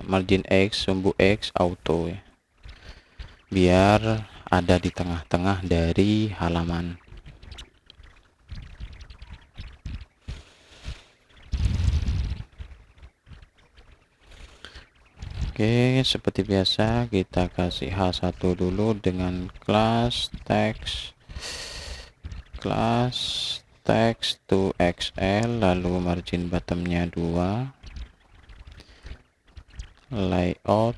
margin X, sumbu X auto ya, biar ada di tengah-tengah dari halaman. Oke, seperti biasa kita kasih H1 dulu dengan class text to XL, lalu margin bottomnya 2, layout,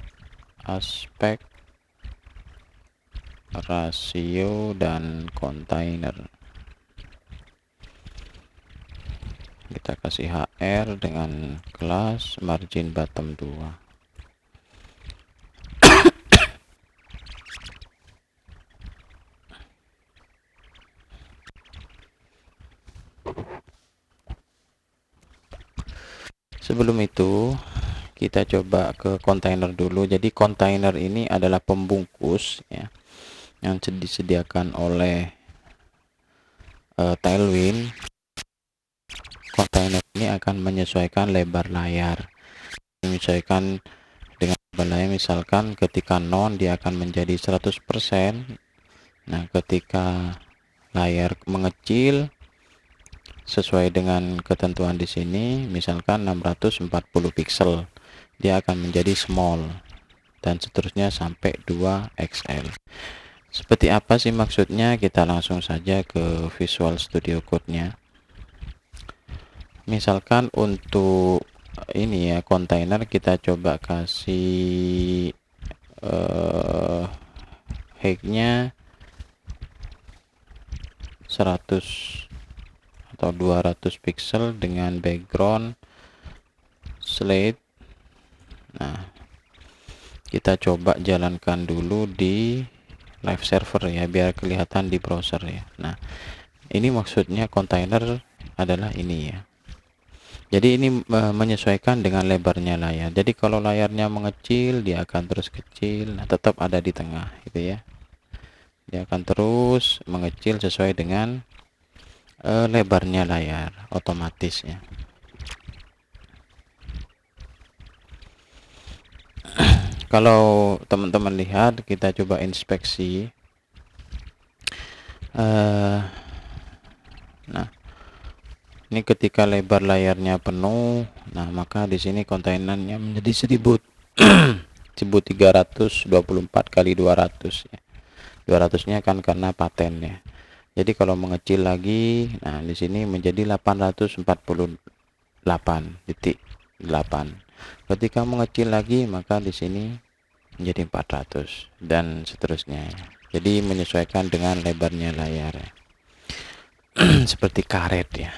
aspek, rasio, dan container. Kita kasih HR dengan kelas margin bottom 2. Sebelum itu kita coba ke kontainer dulu. Jadi kontainer ini adalah pembungkus ya, yang disediakan oleh Tailwind. Kontainer ini akan menyesuaikan lebar layar, menyesuaikan dengan lebar layar. Misalkan ketika non dia akan menjadi 100%. Nah, ketika layar mengecil sesuai dengan ketentuan di sini, misalkan 640 pixel, dia akan menjadi small, dan seterusnya sampai 2XL. Seperti apa sih maksudnya? Kita langsung saja ke Visual Studio Code-nya. Misalkan untuk ini ya, kontainer kita coba kasih height-nya 100 atau 200 pixel dengan background slate. Nah, kita coba jalankan dulu di live server ya, biar kelihatan di browser ya. Nah, ini maksudnya kontainer adalah ini ya. Jadi ini menyesuaikan dengan lebarnya layar. Jadi kalau layarnya mengecil, dia akan terus kecil. Nah, tetap ada di tengah gitu ya. Dia akan terus mengecil sesuai dengan lebarnya layar otomatis ya. Kalau teman-teman lihat, kita coba inspeksi. Nah, ini ketika lebar layarnya penuh, nah maka di sini kontainernya menjadi 1324 kali 200 ya. 200-nya kan karena paten ya. Jadi kalau mengecil lagi, nah di sini menjadi 848.8. Ketika mengecil lagi, maka di sini menjadi 400 dan seterusnya. Jadi menyesuaikan dengan lebarnya layar ya. Seperti karet ya.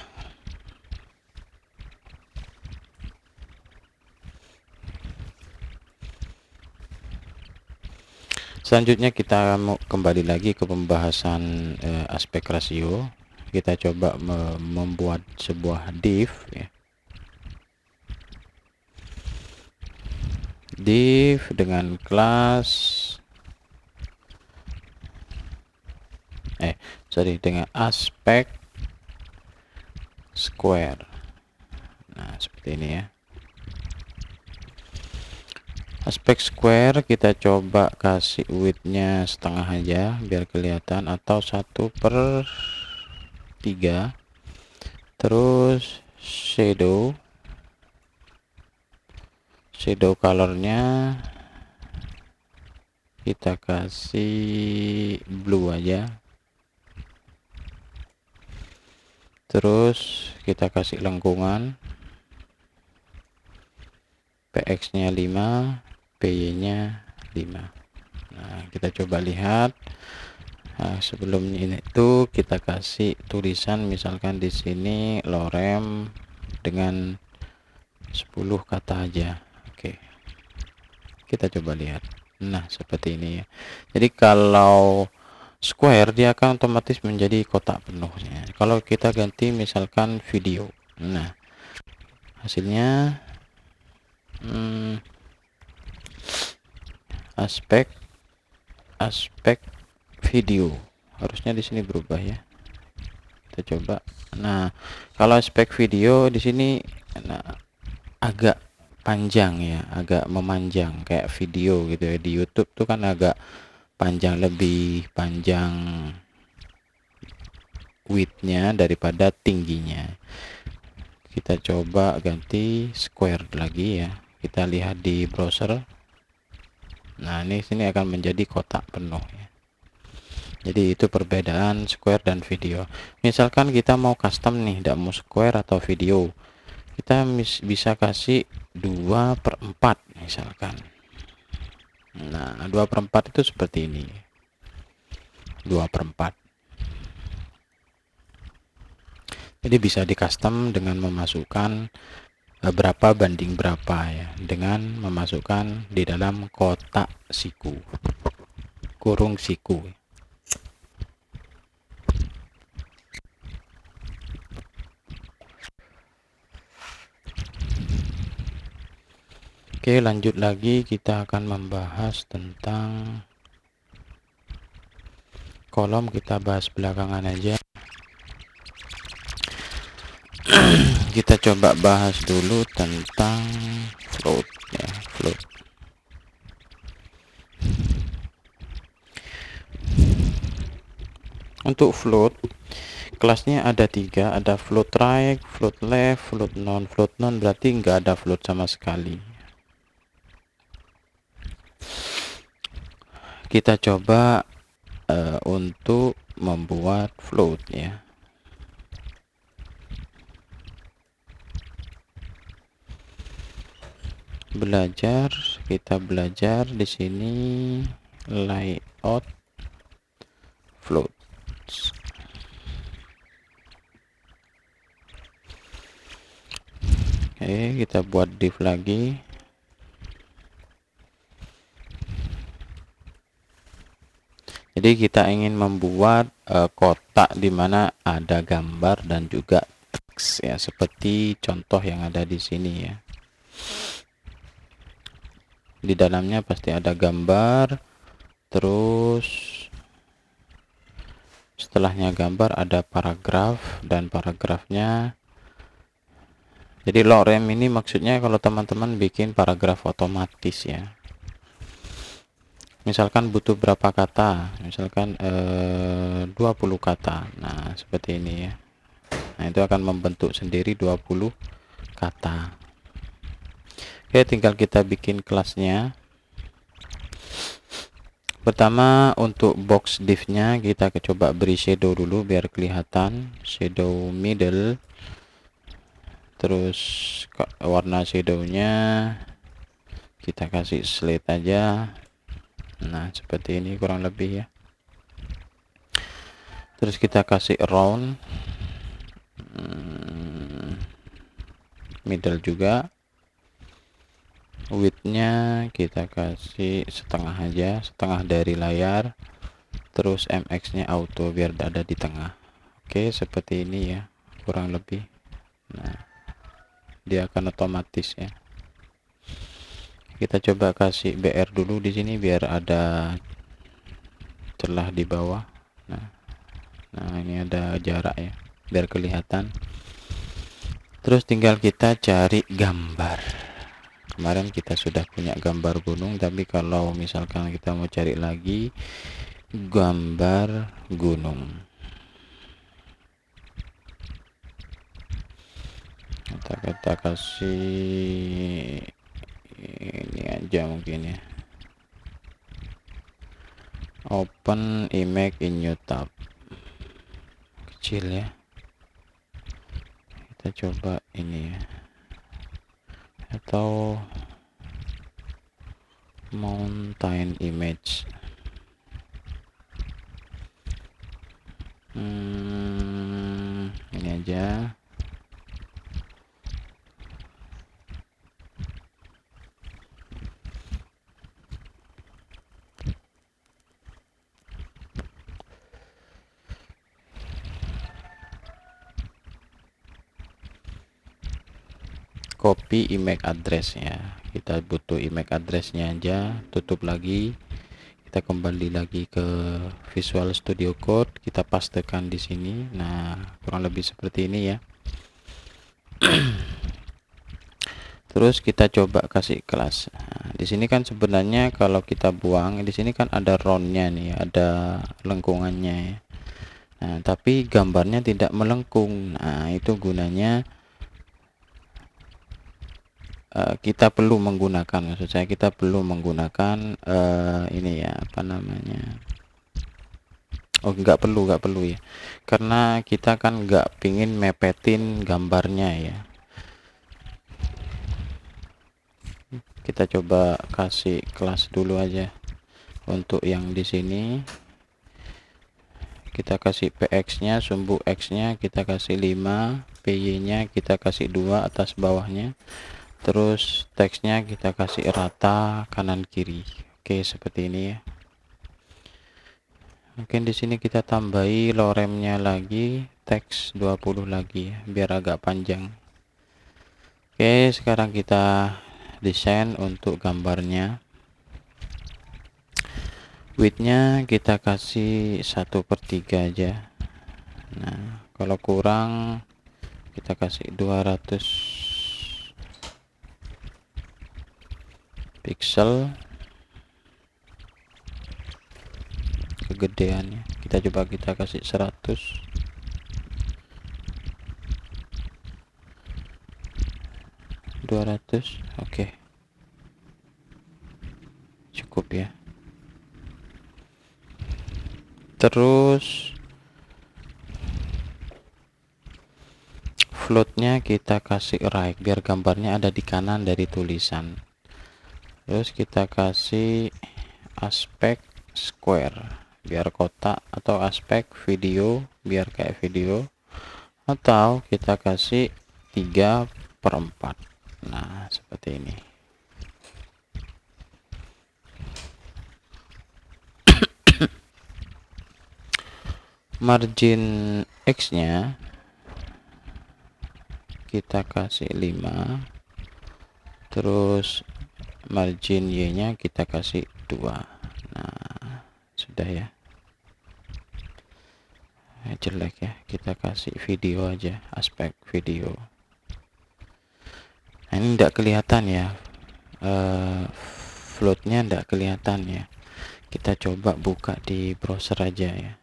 Selanjutnya kita mau kembali lagi ke pembahasan aspek rasio. Kita coba membuat sebuah div ya. Div dengan kelas dengan aspek square. Nah, seperti ini ya. Aspek square kita coba kasih widthnya setengah aja biar kelihatan, atau 1/3. Terus shadow colornya kita kasih blue aja. Terus kita kasih lengkungan, px nya 5, py nya 5. Nah, kita coba lihat. Nah, sebelum ini itu kita kasih tulisan, misalkan di sini lorem dengan 10 kata aja. Oke, kita coba lihat. Nah, seperti ini ya. Jadi kalau square dia akan otomatis menjadi kotak penuhnya. Kalau kita ganti misalkan video, nah hasilnya aspek video harusnya di sini berubah ya. Kita coba. Nah, kalau aspek video di sini agak panjang ya, agak memanjang kayak video gitu ya. Di YouTube tuh kan agak panjang, lebih panjang widthnya daripada tingginya. Kita coba ganti square lagi ya. Kita lihat di browser. Nah, ini sini akan menjadi kotak penuh ya. Jadi itu perbedaan square dan video. Misalkan kita mau custom nih, tidak mau square atau video, kita bisa kasih 2/4 misalkan. Nah, 2/4 itu seperti ini, 2/4. Jadi bisa di custom dengan memasukkan berapa banding berapa ya, dengan memasukkan di dalam kotak siku, kurung siku. Oke, lanjut lagi, kita akan membahas tentang kolom. Kita bahas belakangan aja. Kita coba bahas dulu tentang float ya, float. Untuk float, kelasnya ada 3, ada float right, float left, float non. Float non berarti nggak ada float sama sekali. Kita coba untuk membuat float ya. Kita belajar di sini layout float. Oke, kita buat div lagi. Jadi Jadi kita ingin membuat kotak di mana ada gambar dan juga teks ya, seperti contoh yang ada di sini ya. Di dalamnya pasti ada gambar, terus setelahnya gambar ada paragraf, dan paragrafnya, jadi lorem ini maksudnya kalau teman-teman bikin paragraf otomatis ya. Misalkan butuh berapa kata, misalkan 20 kata, nah seperti ini ya. Nah itu akan membentuk sendiri 20 kata. Oke, tinggal kita bikin kelasnya. Pertama untuk box div nya kita coba beri shadow dulu biar kelihatan, shadow middle, terus warna shadownya kita kasih slate aja. Nah seperti ini kurang lebih ya. Terus kita kasih round, middle juga. Width-nya kita kasih setengah aja, setengah dari layar. Terus MX nya auto biar ada di tengah. Oke, seperti ini ya kurang lebih. Nah dia akan otomatis ya. Kita coba kasih BR dulu di sini biar ada celah di bawah. Nah ini ada jarak ya biar kelihatan. Terus tinggal kita cari gambar. Kemarin kita sudah punya gambar gunung, tapi kalau misalkan kita mau cari lagi gambar gunung, kita kasih ini aja mungkin ya, open image in new tab, kecil ya. Kita coba ini ya, atau mountain image. Ini aja. Copy image address ya, kita butuh image addressnya aja. Tutup lagi, kita kembali lagi ke Visual Studio Code, kita pastekan di sini. Nah kurang lebih seperti ini ya. Terus kita coba kasih kelas. Nah, di sini kan sebenarnya kalau kita buang, di sini kan ada roundnya nih, ada lengkungannya ya. Nah tapi gambarnya tidak melengkung. Nah itu gunanya kita perlu menggunakan, maksud saya kita perlu menggunakan ini ya, apa namanya, nggak perlu ya, karena kita kan nggak pingin mepetin gambarnya ya. Kita coba kasih kelas dulu aja untuk yang di sini. Kita kasih px nya, sumbu x nya kita kasih 5, py nya kita kasih 2 atas bawahnya. Terus teksnya kita kasih rata kanan kiri. Oke, seperti ini ya. Mungkin di sini kita tambahi loremnya lagi, teks 20 lagi ya, biar agak panjang. Oke, sekarang kita desain untuk gambarnya. Width-nya kita kasih 1/3 aja. Nah, kalau kurang kita kasih 200 pixel kegedeannya. Kita coba kita kasih 100. Oke, cukup ya. Terus floatnya kita kasih right biar gambarnya ada di kanan dari tulisan. Terus kita kasih aspek square biar kotak, atau aspek video biar kayak video, atau kita kasih 3/4. Nah seperti ini. margin X nya kita kasih 5, terus margin Y nya kita kasih 2. Nah, sudah ya. Jelek ya, kita kasih video aja, aspek video. Nah, ini tidak kelihatan ya, floatnya tidak kelihatan ya. Kita coba buka di browser aja ya.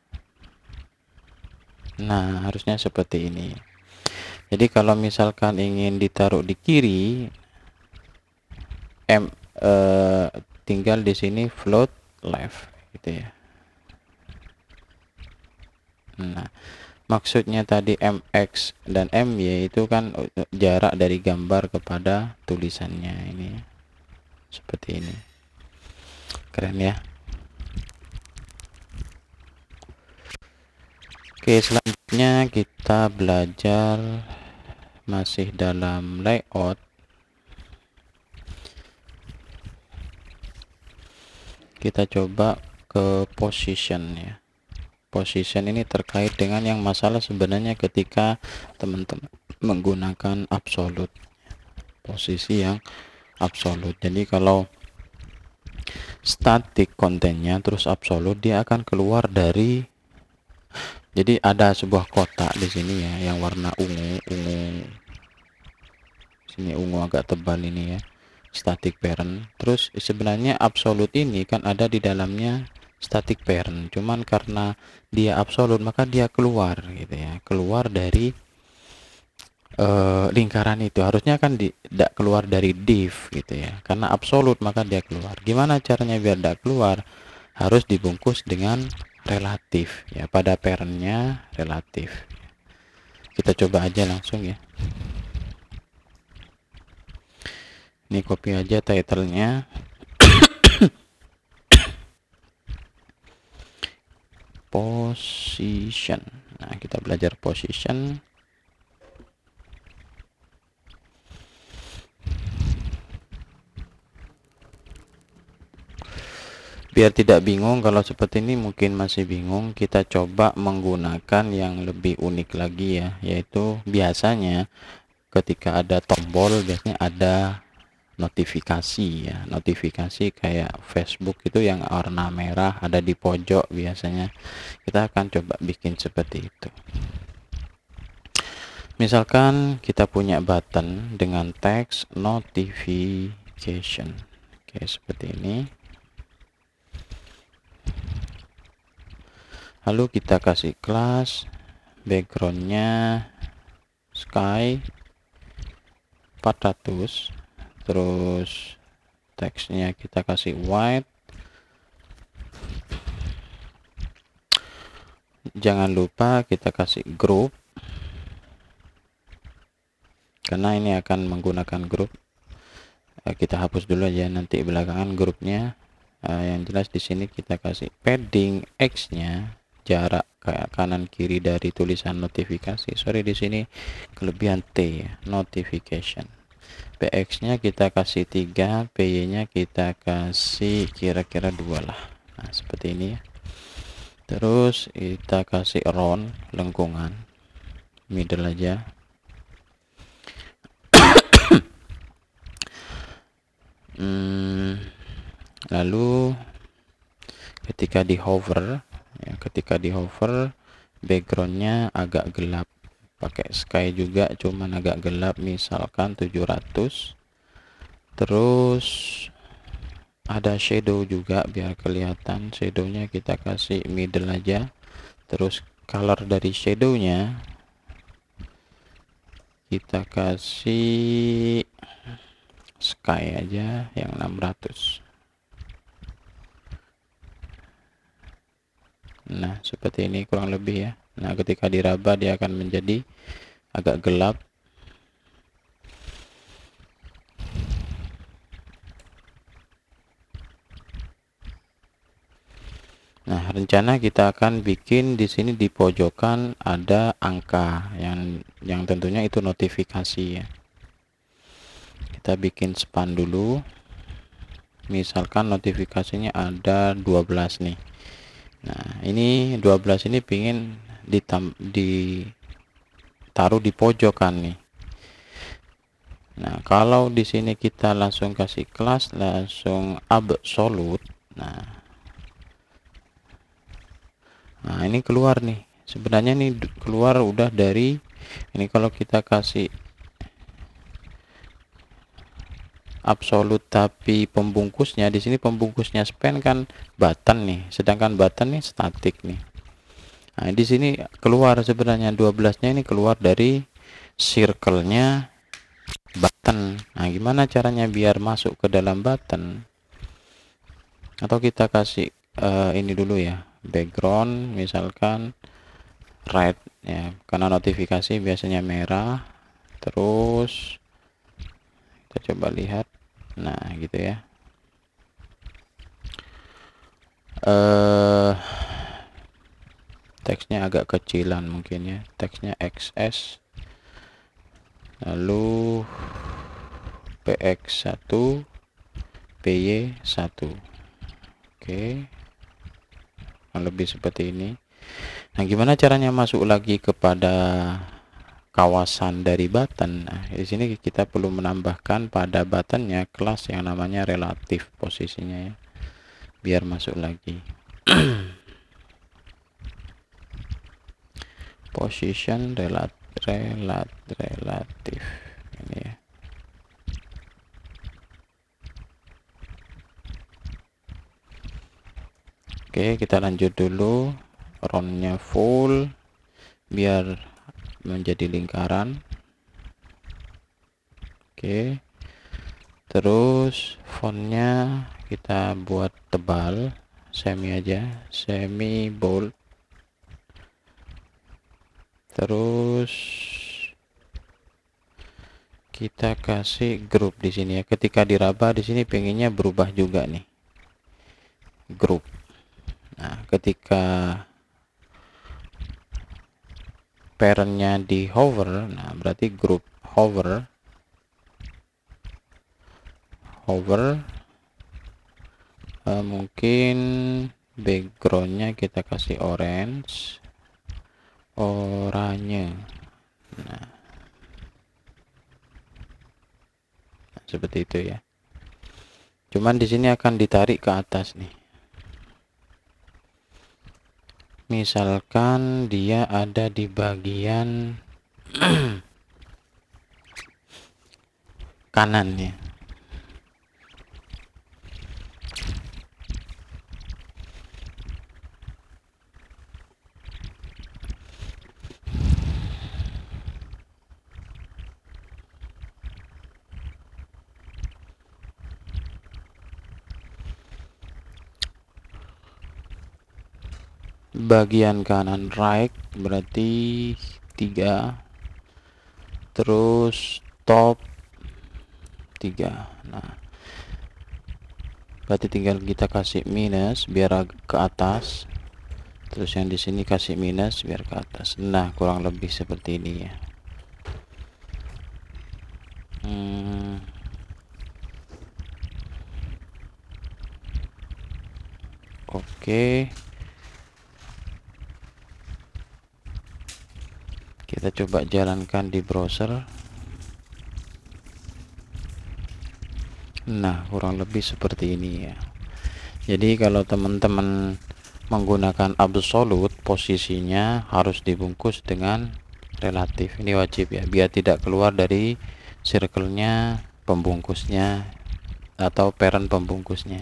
Nah, harusnya seperti ini. Jadi kalau misalkan ingin ditaruh di kiri, tinggal di sini float left gitu ya. Nah, maksudnya tadi MX dan MY itu kan jarak dari gambar kepada tulisannya. Ini seperti ini. Keren ya. Oke, selanjutnya kita belajar masih dalam layout. Kita coba ke position ya. Position ini terkait dengan yang masalah sebenarnya ketika teman-teman menggunakan absolute, posisi yang absolute. Jadi kalau static kontennya terus absolute, dia akan keluar dari, jadi ada sebuah kotak di sini ya yang warna ungu sini, ungu agak tebal ini ya, static parent. Terus sebenarnya absolute ini kan ada di dalamnya static parent, cuman karena dia absolute maka dia keluar gitu ya, keluar dari lingkaran itu. Harusnya kan tidak keluar dari div gitu ya, karena absolute maka dia keluar. Gimana caranya biar tidak keluar? Harus dibungkus dengan relatif ya, pada parentnya relatif. Kita coba aja langsung ya. Ini copy aja titlenya. Position. Nah, kita belajar position. Biar tidak bingung, kalau seperti ini mungkin masih bingung, kita coba menggunakan yang lebih unik lagi ya, yaitu biasanya ketika ada tombol biasanya ada notifikasi ya, notifikasi kayak Facebook itu yang warna merah ada di pojok. Biasanya kita akan coba bikin seperti itu. Misalkan kita punya button dengan teks notification, oke, seperti ini. Lalu kita kasih kelas, backgroundnya sky 400, terus teksnya kita kasih white. Jangan lupa kita kasih group, karena ini akan menggunakan grup. Kita hapus dulu aja, nanti belakangan grupnya. Yang jelas di sini kita kasih padding X nya, jarak kayak kanan kiri dari tulisan notifikasi. Sorry, di sini kelebihan T ya, notification. PX nya kita kasih 3, PY nya kita kasih kira-kira 2 lah. Nah, seperti ini ya. Terus kita kasih round, lengkungan, middle aja. Lalu ketika di hover ya, backgroundnya agak gelap, pakai sky juga cuman agak gelap, misalkan 700. Terus ada shadow juga, biar kelihatan shadownya kita kasih middle aja. Terus color dari shadownya kita kasih sky aja yang 600. Nah, seperti ini kurang lebih ya. Nah, ketika diraba dia akan menjadi agak gelap. Nah, rencana kita akan bikin di sini di pojokan ada angka yang tentunya itu notifikasi ya. Kita bikin span dulu. Misalkan notifikasinya ada 12 nih. Nah, ini 12 ini pingin ditaruh di pojokan nih. Nah, kalau di sini kita langsung kasih kelas langsung absolute. Nah, ini keluar nih. Sebenarnya nih keluar udah dari ini. Kalau kita kasih absolute tapi pembungkusnya di sini, pembungkusnya span kan button nih, sedangkan button nih static nih. Nah, di sini keluar sebenarnya 12-nya ini keluar dari circle-nya button. Nah, gimana caranya biar masuk ke dalam button? Atau kita kasih ini dulu ya, background misalkan red ya, karena notifikasi biasanya merah. Terus kita coba lihat, nah gitu ya. Teksnya agak kecilan mungkin ya, teksnya XS lalu PX1 PY1. oke, lebih seperti ini. Nah, gimana caranya masuk lagi kepada kawasan dari button? Nah, di sini kita perlu menambahkan pada buttonnya kelas yang namanya relatif posisinya ya, biar masuk lagi. Position relatif ini ya. Oke, kita lanjut dulu. Roundnya full biar menjadi lingkaran. Oke, terus fontnya kita buat tebal, semi aja, semi bold. Terus kita kasih grup di sini ya. Ketika diraba di sini pengennya berubah juga nih, grup. Nah, ketika parentnya di hover, nah berarti grup hover. Mungkin backgroundnya kita kasih oranye. Nah, seperti itu ya. Cuman di sini akan ditarik ke atas nih. Misalkan dia ada di bagian kanan ya. Bagian kanan right berarti 3, terus top 3. Nah, berarti tinggal kita kasih minus biar ke atas, terus yang di sini kasih minus biar ke atas. Nah, kurang lebih seperti ini ya. Oke, kita coba jalankan di browser. Nah, kurang lebih seperti ini ya. Jadi kalau teman-teman menggunakan absolute, posisinya harus dibungkus dengan relatif. Ini wajib ya, biar tidak keluar dari circle-nya pembungkusnya atau parent pembungkusnya.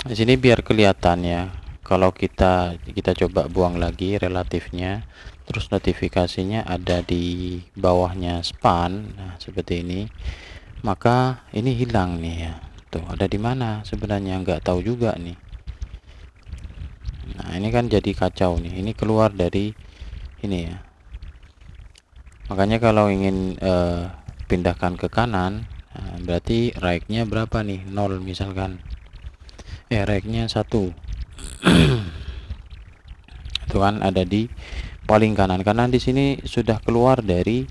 Di sini biar kelihatan ya. Kalau kita coba buang lagi relatifnya, terus notifikasinya ada di bawahnya span, nah seperti ini, maka ini hilang nih ya. Tuh, ada di mana sebenarnya nggak tahu juga nih. Nah, ini kan jadi kacau nih. Ini keluar dari ini ya. Makanya kalau ingin pindahkan ke kanan, nah, berarti right-nya berapa nih? 0 misalkan. Right-nya 1. Itu kan ada di paling kanan, karena di sini sudah keluar dari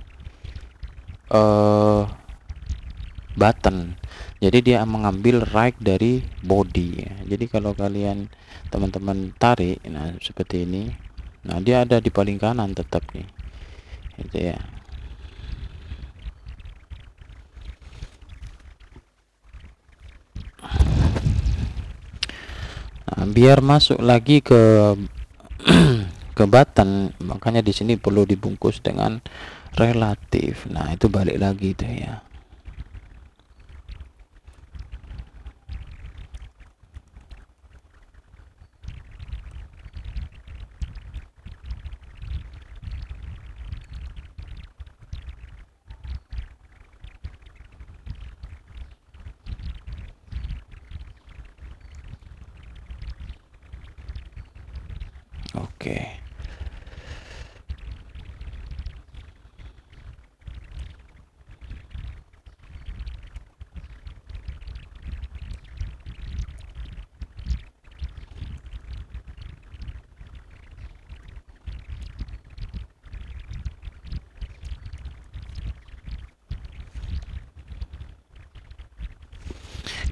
button. Jadi dia mengambil right dari body ya. Jadi kalau kalian teman-teman tarik, nah seperti ini, nah dia ada di paling kanan tetap nih, gitu ya. Nah, biar masuk lagi ke ke button, makanya di sini perlu dibungkus dengan relatif. Nah itu balik lagi tuh ya. Oke.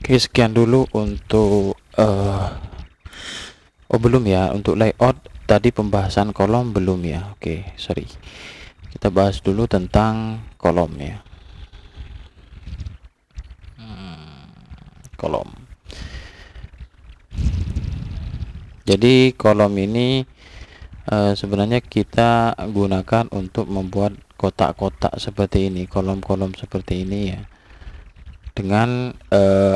Oke, sekian dulu untuk oh belum ya, untuk layout tadi pembahasan kolom belum ya. Oke, sorry. Kita bahas dulu tentang kolom ya. Kolom. Jadi kolom ini sebenarnya kita gunakan untuk membuat kotak-kotak seperti ini, kolom-kolom seperti ini ya, dengan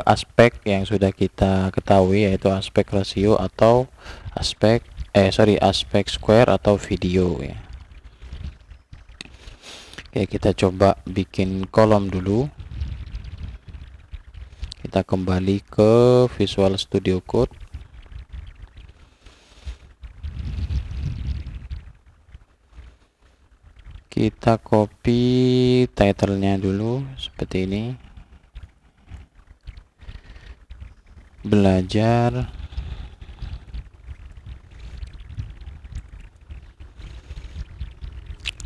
aspek yang sudah kita ketahui, yaitu aspek rasio atau aspek aspek square atau video ya. Oke, kita coba bikin kolom dulu. Kita kembali ke Visual Studio Code. Kita copy title-nya dulu seperti ini. Belajar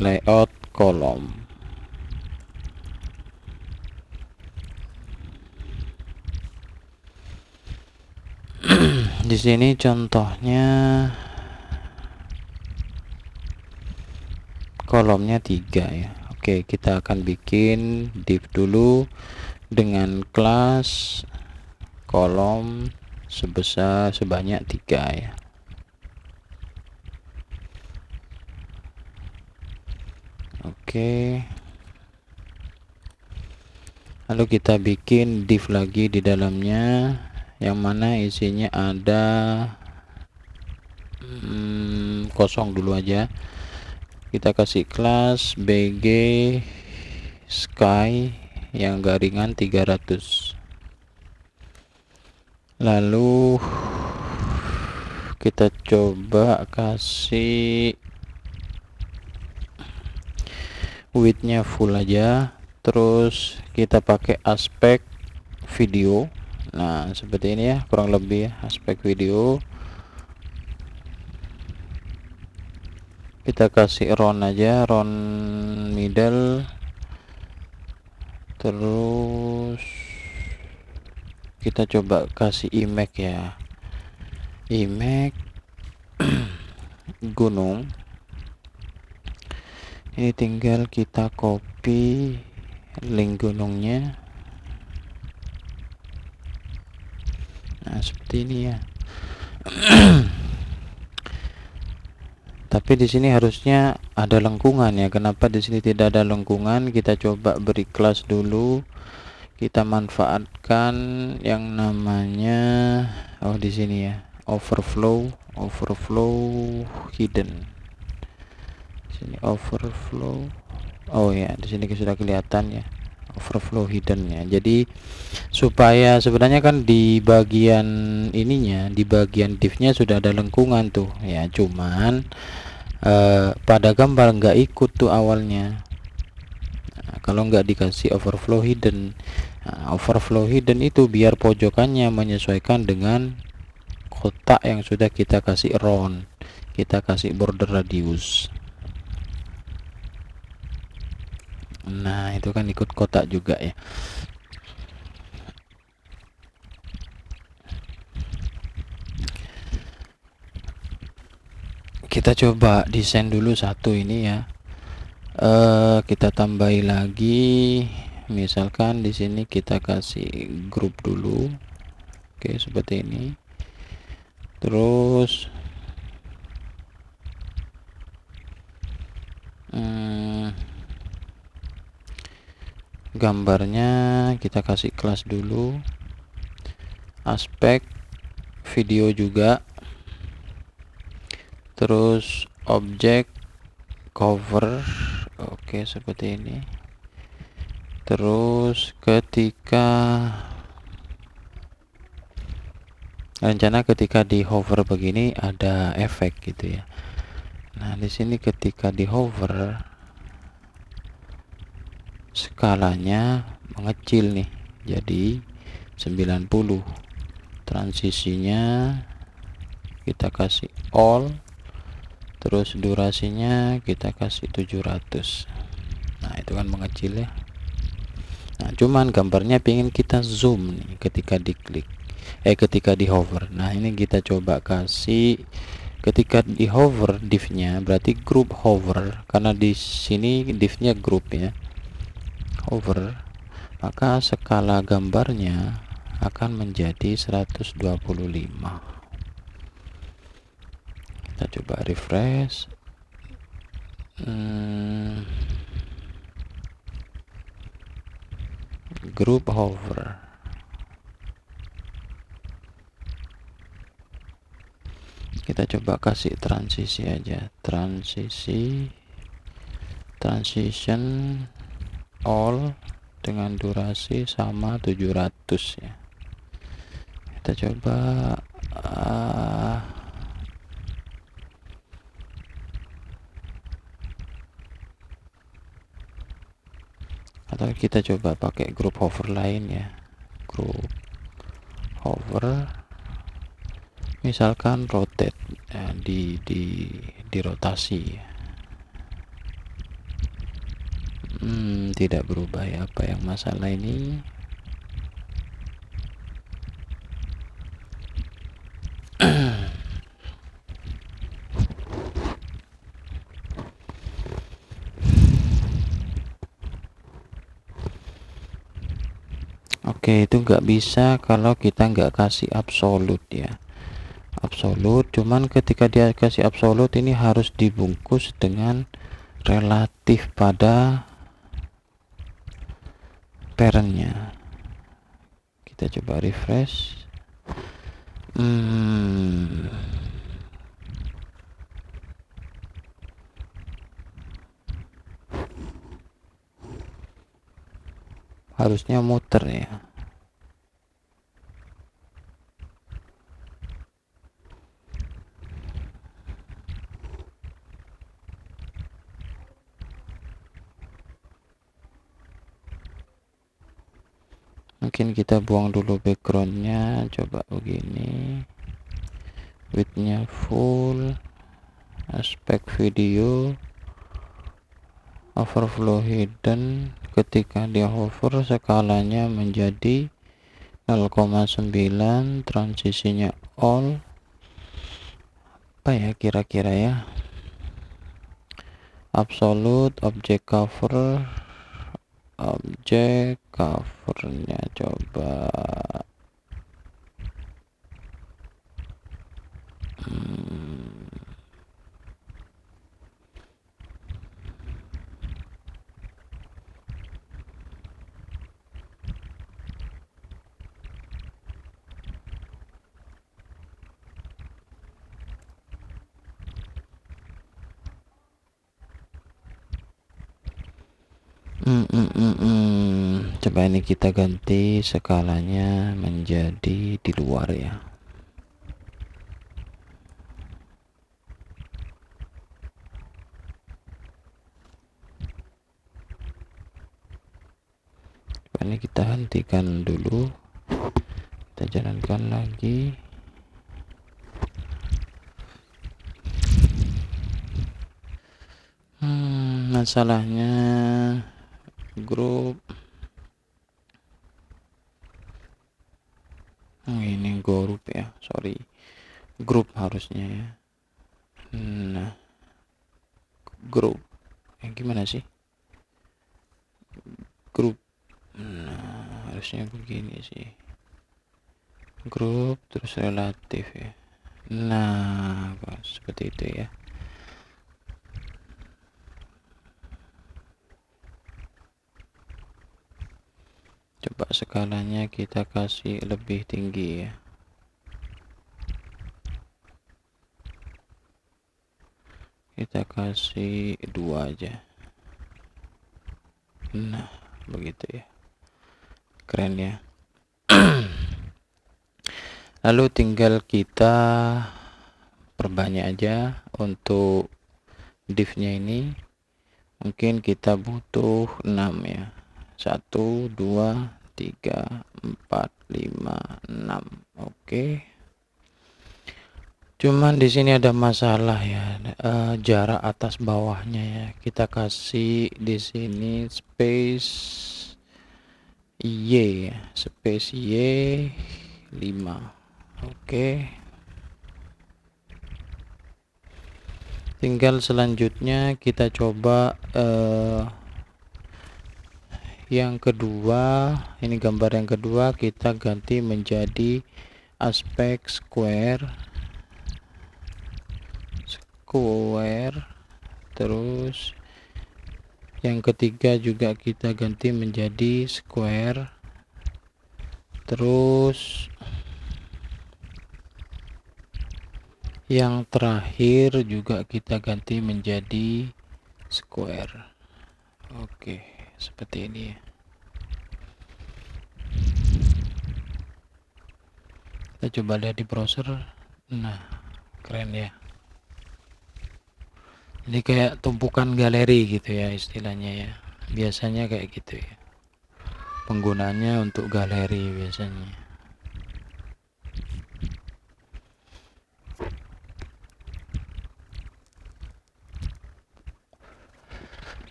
layout kolom. Di sini contohnya kolomnya 3 ya. Oke, kita akan bikin div dulu dengan kelas kolom sebanyak 3 ya. Oke, lalu kita bikin div lagi di dalamnya, yang mana isinya ada kosong dulu aja. Kita kasih kelas bg sky yang garingan 300. Lalu kita coba kasih widthnya full aja, terus kita pakai aspek video. Nah seperti ini ya, kurang lebih ya, aspek video. Kita kasih round aja, round middle, terus kita coba kasih image ya, image gunung. Ini tinggal kita copy link gunungnya. Nah seperti ini ya. Tapi di sini harusnya ada lengkungan ya. Kenapa di sini tidak ada lengkungan? Kita coba beri kelas dulu. Kita manfaatkan yang namanya di sini ya, overflow hidden. Sini overflow. Oh ya, di sini sudah kelihatan ya, overflow hidden ya. Jadi supaya sebenarnya kan di bagian ininya, di bagian div-nya sudah ada lengkungan tuh ya, cuman pada gambar nggak ikut tuh awalnya. Nah, kalau nggak dikasih overflow hidden. Nah, overflow hidden itu biar pojokannya menyesuaikan dengan kotak yang sudah kita kasih round, kita kasih border radius. Nah itu kan ikut kotak juga ya. kita coba desain dulu satu ini ya. Kita tambahi lagi, misalkan di sini kita kasih grup dulu. Oke, seperti ini. Terus gambarnya kita kasih kelas dulu, aspek video juga, terus objek cover. Oke, seperti ini. Terus rencana ketika di hover begini ada efek gitu ya. Nah, di sini ketika di hover skalanya mengecil nih jadi 90. Transisinya kita kasih all, terus durasinya kita kasih 700. Nah, itu kan mengecil ya. Nah, cuman gambarnya pengen kita zoom nih ketika diklik, ketika di hover. Nah, ini kita coba kasih ketika di hover div-nya, berarti grup hover, karena di sini div-nya grup ya, hover, maka skala gambarnya akan menjadi 125. Kita coba refresh. Group hover, kita coba kasih transisi aja, transition all dengan durasi sama 700 ya. Kita coba atau kita coba pakai grup hover lain ya, grup hover misalkan rotate ya, di rotasi ya. Tidak berubah ya, apa yang masalah ini? Oke, itu nggak bisa kalau kita nggak kasih absolut ya, absolut. Cuman ketika dia kasih absolut ini harus dibungkus dengan relatif pada parentnya. Kita coba refresh. Harusnya muter ya. Mungkin kita buang dulu backgroundnya, coba begini, widthnya full, aspek video, overflow hidden. Ketika dia hover skalanya menjadi 0,9, transisinya all. Apa ya kira-kira ya, absolute, object covernya coba coba ini kita ganti skalanya menjadi di luar ya. Coba ini kita hentikan dulu, kita jalankan lagi. Masalahnya grup ini grup ya, sorry, grup harusnya ya. Nah, grup gimana sih grup? Nah, harusnya begini sih, grup terus relatif ya. Nah, seperti itu ya. Coba skalanya kita kasih lebih tinggi ya. Kita kasih 2 aja. Nah, begitu ya. Keren ya. Lalu tinggal kita perbanyak aja untuk div-nya ini. Mungkin kita butuh 6 ya. 1 2 3 4 5 6. Oke. Cuman di sini ada masalah ya, jarak atas bawahnya ya. Kita kasih di sini space Y ya, space Y 5. Oke. Tinggal selanjutnya kita coba yang kedua, ini gambar yang kedua kita ganti menjadi aspek square. Terus yang ketiga juga kita ganti menjadi square. Terus yang terakhir juga kita ganti menjadi square. Oke, seperti ini ya. Kita coba lihat di browser. Nah, keren ya. Ini kayak tumpukan galeri gitu ya istilahnya ya. Biasanya kayak gitu ya. Penggunanya untuk galeri biasanya.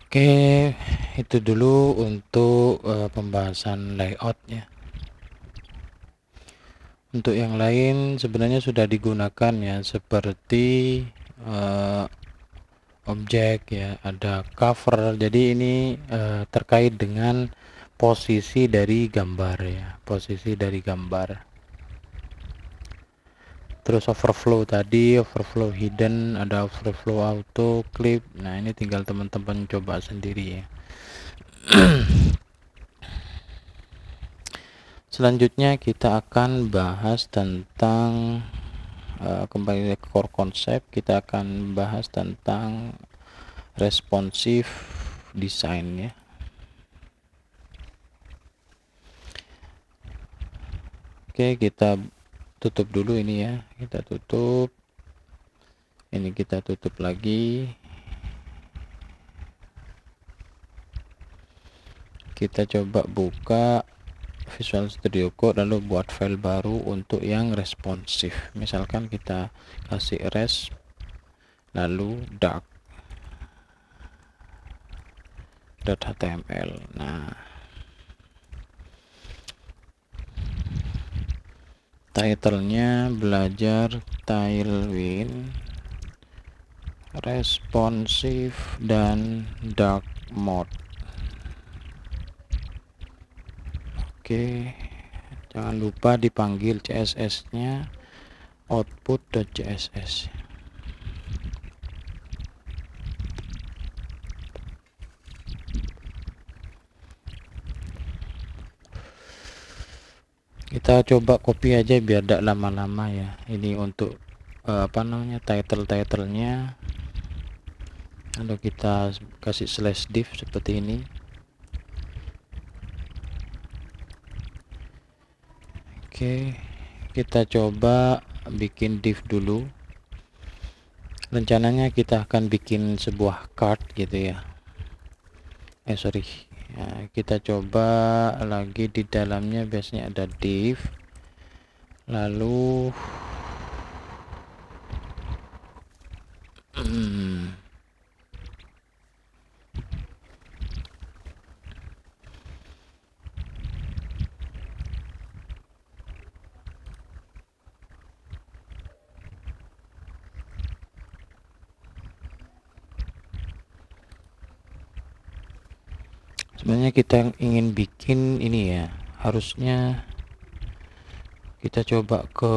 Oke, itu dulu untuk pembahasan layoutnya. Untuk yang lain sebenarnya sudah digunakan ya, seperti objek ya, ada cover. Jadi ini terkait dengan posisi dari gambar ya, posisi dari gambar. Terus overflow tadi, overflow hidden, ada overflow auto, clip. Nah, ini tinggal teman-teman coba sendiri ya. Selanjutnya kita akan bahas tentang kembali ke core konsep. Kita akan bahas tentang responsive design ya. Oke, kita tutup dulu ini ya. Kita tutup. Ini kita tutup lagi. Kita coba buka Visual Studio Code lalu buat file baru untuk yang responsif. Misalkan kita kasih res lalu dark.html. Nah, titlenya belajar Tailwind responsif dan dark mode. Oke, jangan lupa dipanggil CSS nya output.css. Kita coba copy aja biar tidak lama-lama ya. Ini untuk title-titlenya. Lalu kita kasih /div seperti ini. Oke, kita coba bikin div dulu. Rencananya kita akan bikin sebuah card gitu ya. Sorry. Ya, kita coba lagi di dalamnya biasanya ada div. Lalu sebenarnya kita ingin bikin ini ya, harusnya kita coba ke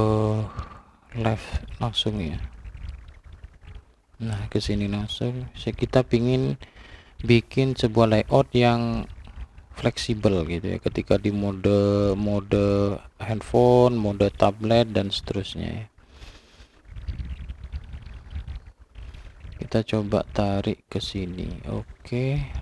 live langsung ya. Nah, ke sini langsung. Kita pingin bikin sebuah layout yang fleksibel gitu ya, ketika di mode handphone, mode tablet dan seterusnya ya. Kita coba tarik ke sini. Oke.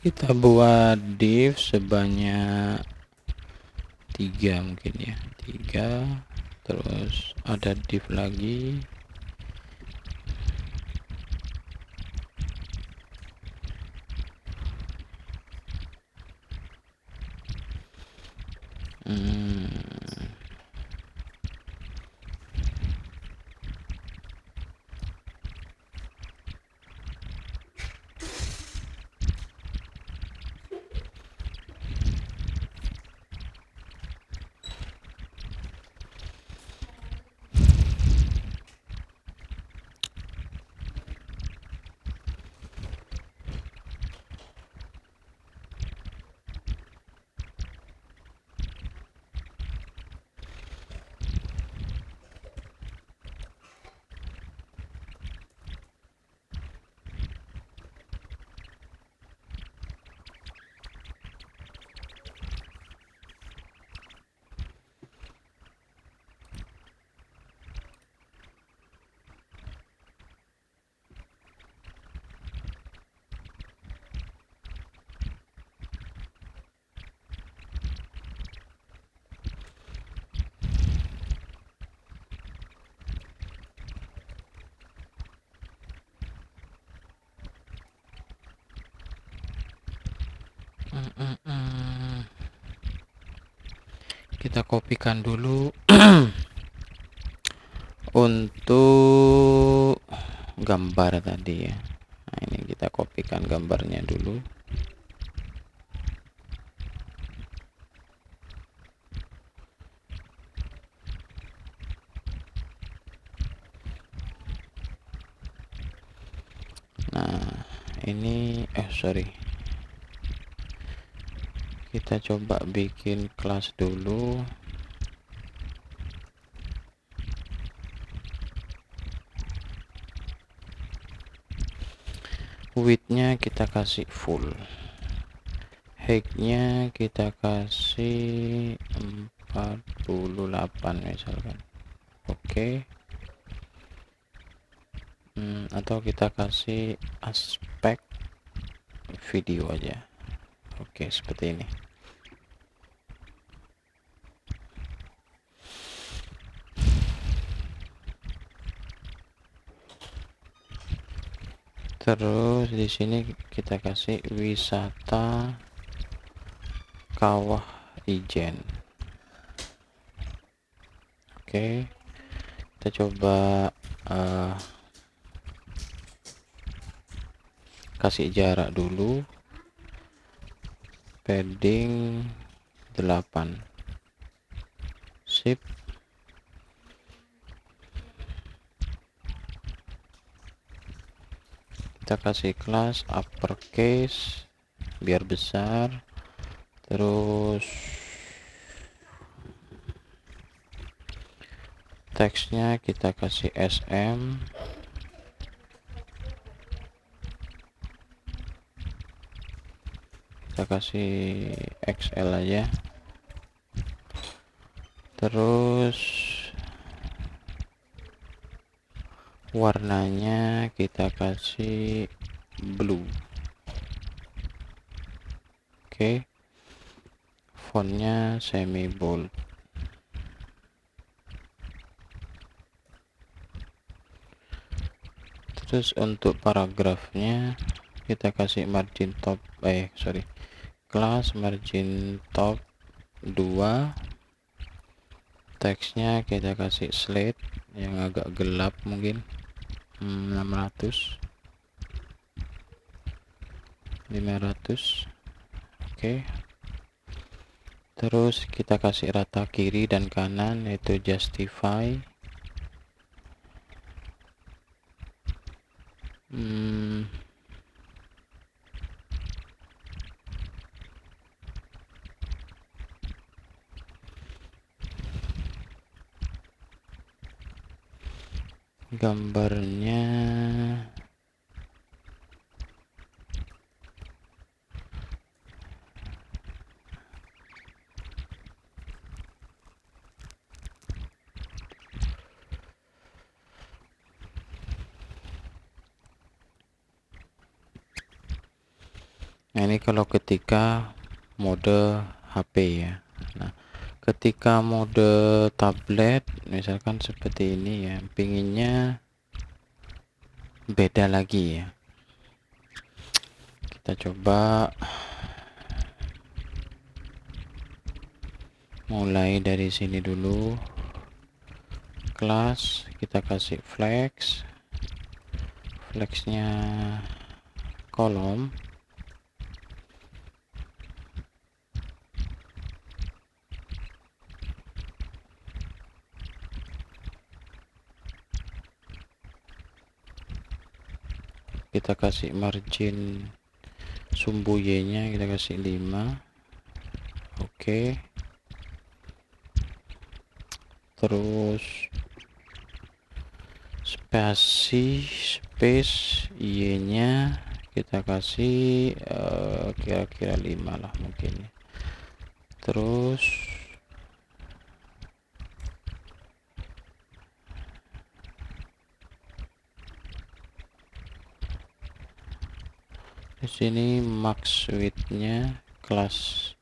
Kita buat div sebanyak 3 mungkin ya, 3, terus ada div lagi. Kita kopikan dulu untuk gambar tadi ya. Nah, ini kita kopikan gambarnya dulu. Nah, ini sorry, kita coba bikin kelas dulu. Width-nya kita kasih full, height-nya kita kasih 48 misalkan. Oke. Atau kita kasih aspek video aja. Oke, seperti ini. Terus di sini kita kasih wisata Kawah Ijen. Oke, kita coba kasih jarak dulu, padding 8, sip. Kita kasih kelas uppercase biar besar, terus teksnya kita kasih SM, kita kasih XL aja, terus warnanya kita kasih blue. Oke, fontnya semi bold. Terus untuk paragrafnya kita kasih margin top, kelas margin top 2. Teksnya kita kasih slate yang agak gelap, mungkin 600 500. Oke. Terus kita kasih rata kiri dan kanan, yaitu justify. Gambarnya nah, ini kalau ketika mode HP ya. Nah, ketika mode tablet misalkan seperti ini ya, pinginnya beda lagi ya. Kita coba mulai dari sini dulu. Kelas kita kasih flex, flexnya kolom. Kita kasih margin sumbu Y nya kita kasih 5. Oke. Terus space Y nya kita kasih kira-kira 5 lah mungkin. Terus di sini max width-nya, kelas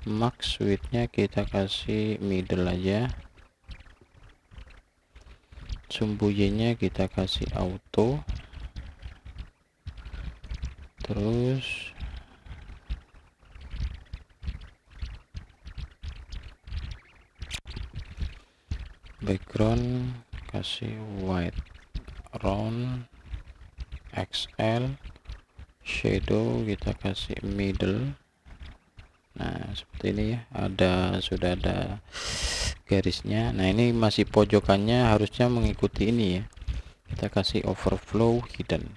max width-nya kita kasih middle aja. Sumbu Y-nya kita kasih auto. Terus background kasih white, round, XL, shadow kita kasih middle. Nah, seperti ini ya, sudah ada garisnya. Nah, ini masih pojokannya harusnya mengikuti ini ya. Kita kasih overflow hidden.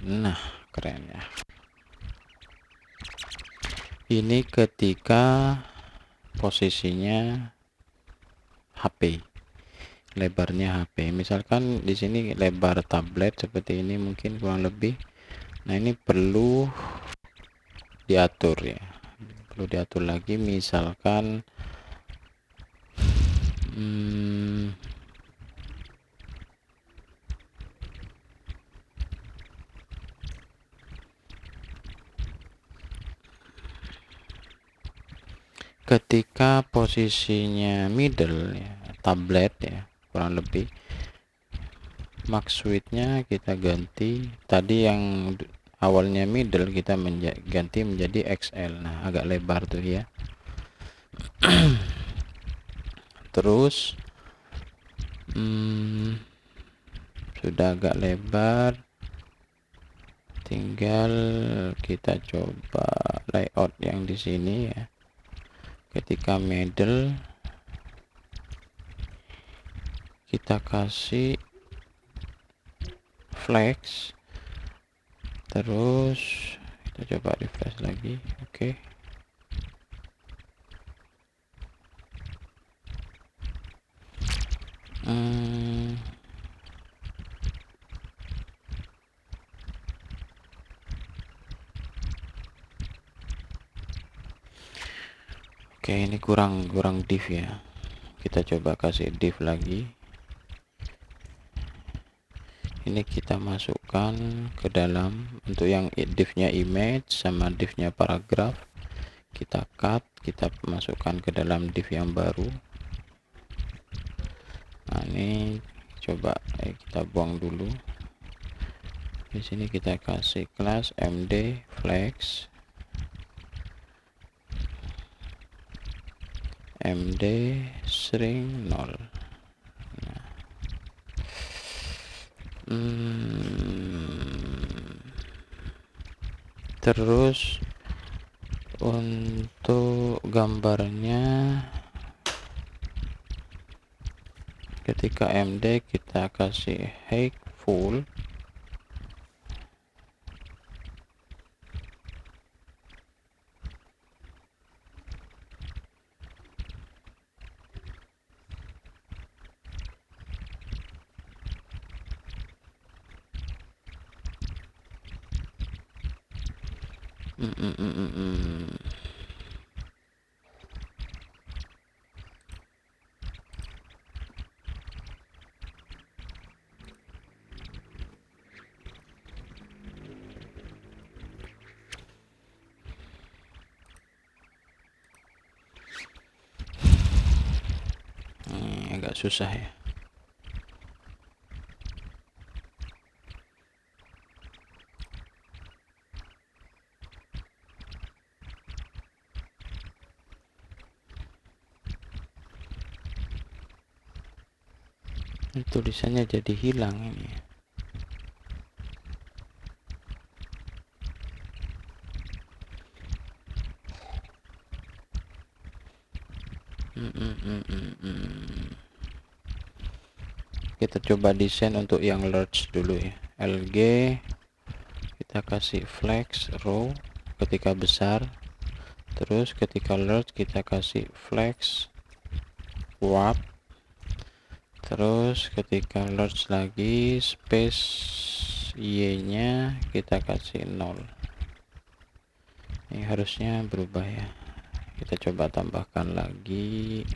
Nah, keren ya. Ini ketika posisinya HP, lebarnya HP. Misalkan di sini lebar tablet seperti ini mungkin kurang lebih. Nah, ini perlu diatur ya. Perlu diatur lagi, misalkan ketika posisinya middle ya, tablet ya, kurang lebih max width-nya kita ganti. Tadi yang awalnya middle kita ganti menjadi XL. Nah, agak lebar tuh ya. Terus sudah agak lebar, tinggal kita coba layout yang di sini ya. Ketika middle kita kasih flex, terus kita coba refresh lagi. Oke. Oke, ini kurang div ya. Kita coba kasih div lagi. Ini kita masukkan ke dalam, untuk yang div-nya image sama div-nya paragraph kita cut, kita masukkan ke dalam div yang baru. Nah, ini coba kita buang dulu. Di sini kita kasih kelas md flex md string 0. Nah, terus untuk gambarnya ketika md kita kasih height full, ini agak susah ya. Tulisannya jadi hilang ini. Kita coba desain untuk yang large dulu ya. LG kita kasih flex row ketika besar, terus ketika large kita kasih flex warp, terus ketika large lagi space y nya kita kasih 0. Ini harusnya berubah ya. Kita coba tambahkan lagi.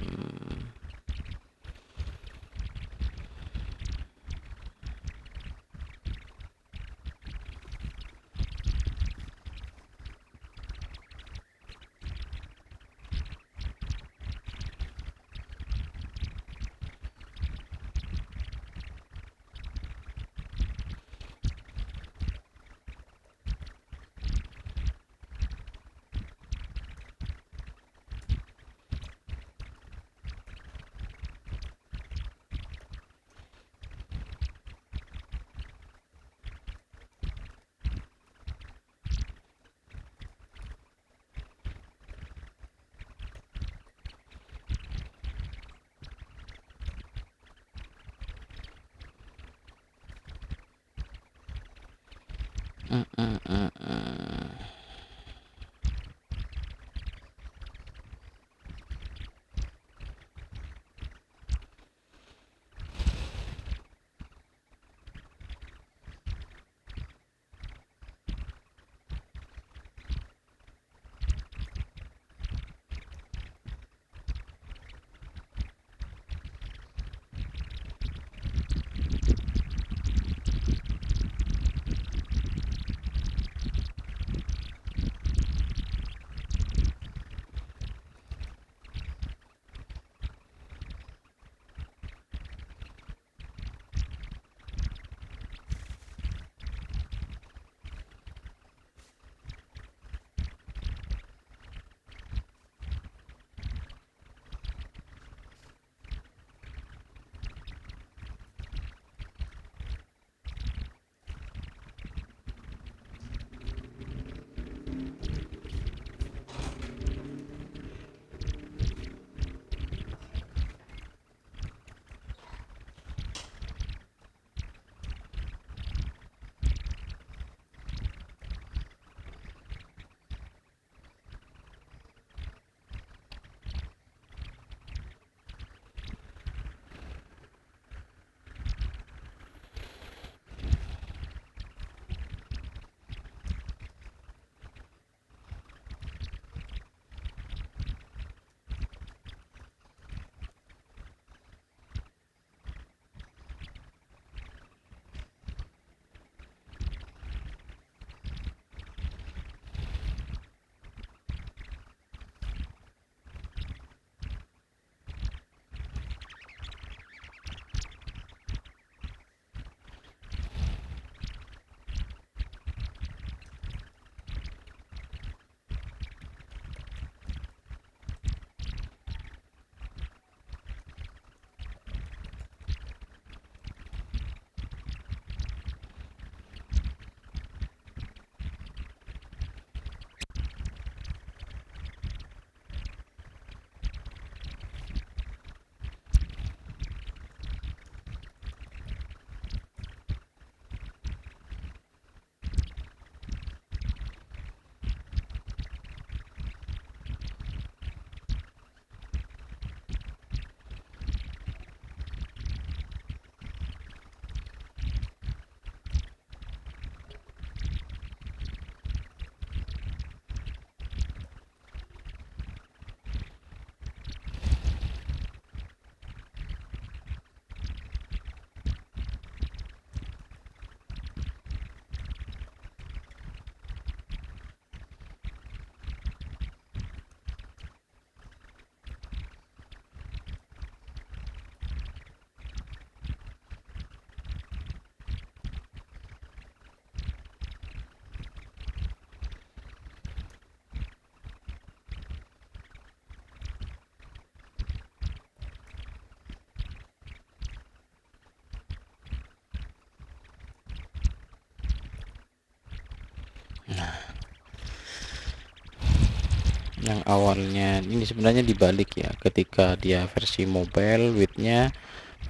Yang awalnya ini sebenarnya dibalik ya, ketika dia versi mobile widthnya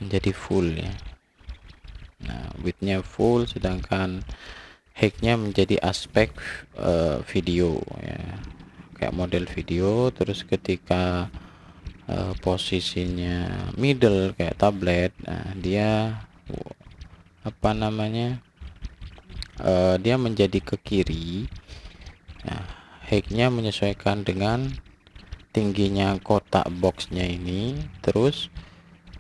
menjadi full ya. Nah, widthnya full, sedangkan height-nya menjadi aspek video ya, kayak model video. Terus ketika posisinya middle kayak tablet, nah dia apa namanya, dia menjadi ke kiri. Nah, height-nya menyesuaikan dengan tingginya kotak boxnya ini, terus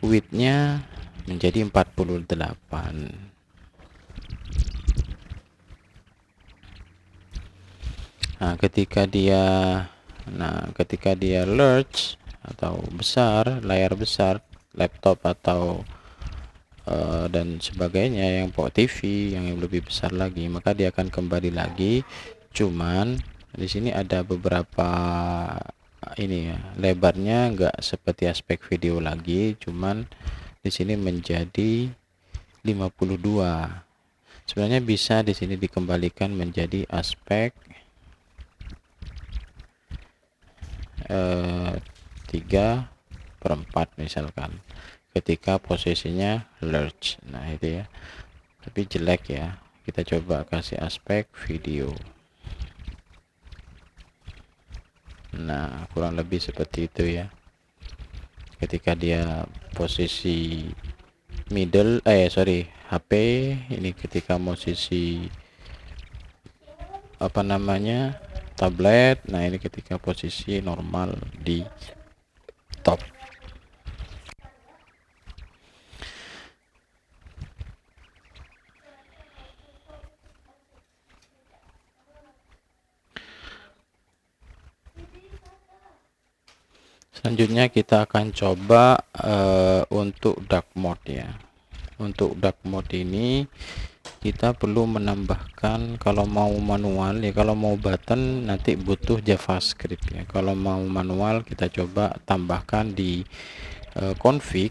width-nya menjadi 48. Nah, ketika dia large atau besar, layar besar, laptop atau dan sebagainya, yang TV yang lebih besar lagi, maka dia akan kembali lagi. Cuman di sini ada beberapa ini ya, lebarnya enggak seperti aspek video lagi, cuman di sini menjadi 52. Sebenarnya bisa di sini dikembalikan menjadi aspek 3/4 misalkan, ketika posisinya large. Nah itu ya, tapi jelek ya. Kita coba kasih aspek video. Nah, kurang lebih seperti itu ya, ketika dia posisi middle HP ini, ketika posisi apa namanya, tablet. Nah ini ketika posisi normal di top. Selanjutnya kita akan coba untuk dark mode ya. Untuk dark mode ini kita perlu menambahkan, kalau mau manual ya, kalau mau button nanti butuh JavaScript ya. Kalau mau manual kita coba tambahkan di config.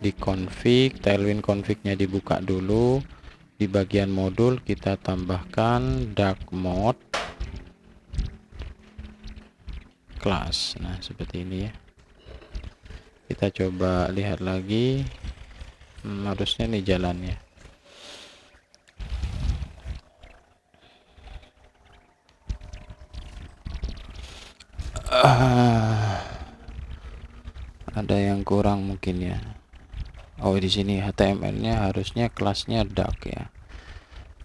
Di config, Tailwind config-nya dibuka dulu. Di bagian modul kita tambahkan dark mode class. Nah seperti ini ya. Kita coba lihat lagi. Harusnya nih jalannya. Ada yang kurang mungkin ya. Oh, di sini HTML-nya harusnya kelasnya dark ya.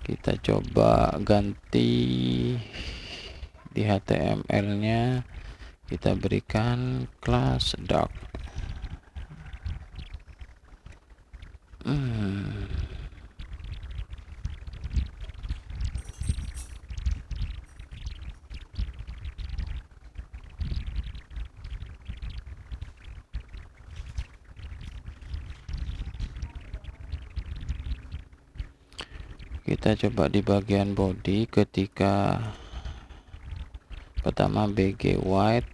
Kita coba ganti di HTML-nya, kita berikan kelas dark. Kita coba di bagian body, ketika pertama BG white,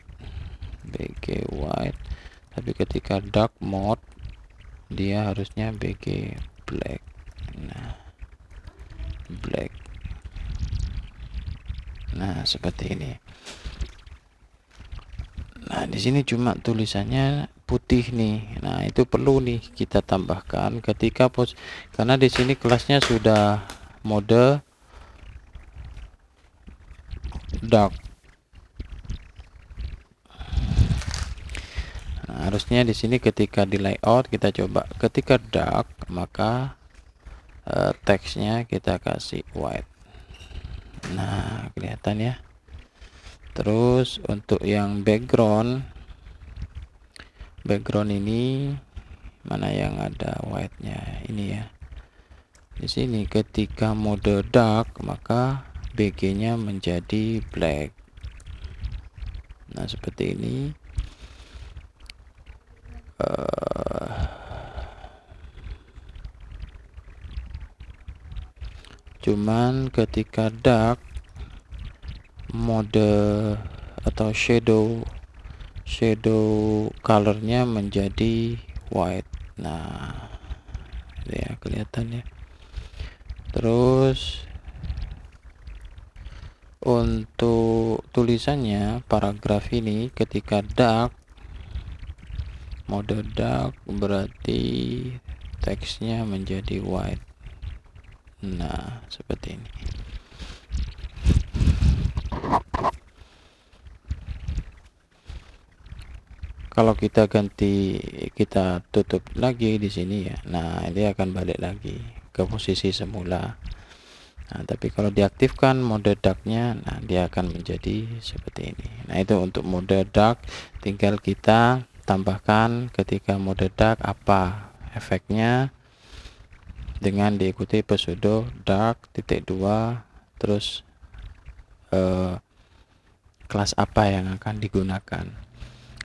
tapi ketika dark mode dia harusnya BG black. Nah, black. Nah seperti ini. Nah di sini cuma tulisannya putih nih. Nah itu perlu nih kita tambahkan ketika karena di sini kelasnya sudah mode dark. Nah, harusnya di sini ketika di layout kita coba, ketika dark maka teksnya kita kasih white. Nah kelihatan ya. Terus untuk yang background ini mana yang ada white-nya ini ya. Di sini ketika mode dark maka BG-nya menjadi black. Nah seperti ini. Cuman ketika dark mode atau shadow colornya menjadi white. Nah ya kelihatan ya. Terus Untuk tulisannya paragraf ini ketika dark, mode dark berarti teksnya menjadi white. Nah, seperti ini. Kalau kita tutup lagi di sini ya, nah ini akan balik lagi ke posisi semula. Nah, tapi kalau diaktifkan mode darknya, nah dia akan menjadi seperti ini. Nah, itu untuk mode dark, tinggal kita tambahkan ketika mode dark apa efeknya dengan diikuti pseudo dark titik 2, terus kelas apa yang akan digunakan.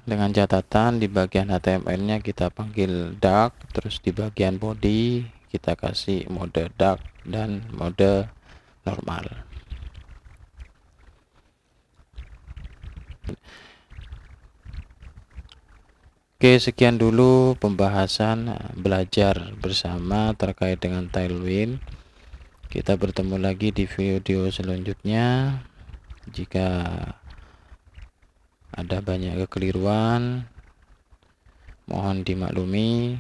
Dengan catatan di bagian HTML-nya kita panggil dark, terus di bagian body kita kasih mode dark dan mode normal. Oke, sekian dulu pembahasan belajar bersama terkait dengan Tailwind. Kita bertemu lagi di video selanjutnya. Jika ada banyak kekeliruan, mohon dimaklumi.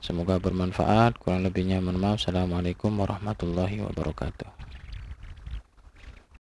Semoga bermanfaat. Kurang lebihnya mohon maaf. Assalamualaikum warahmatullahi wabarakatuh.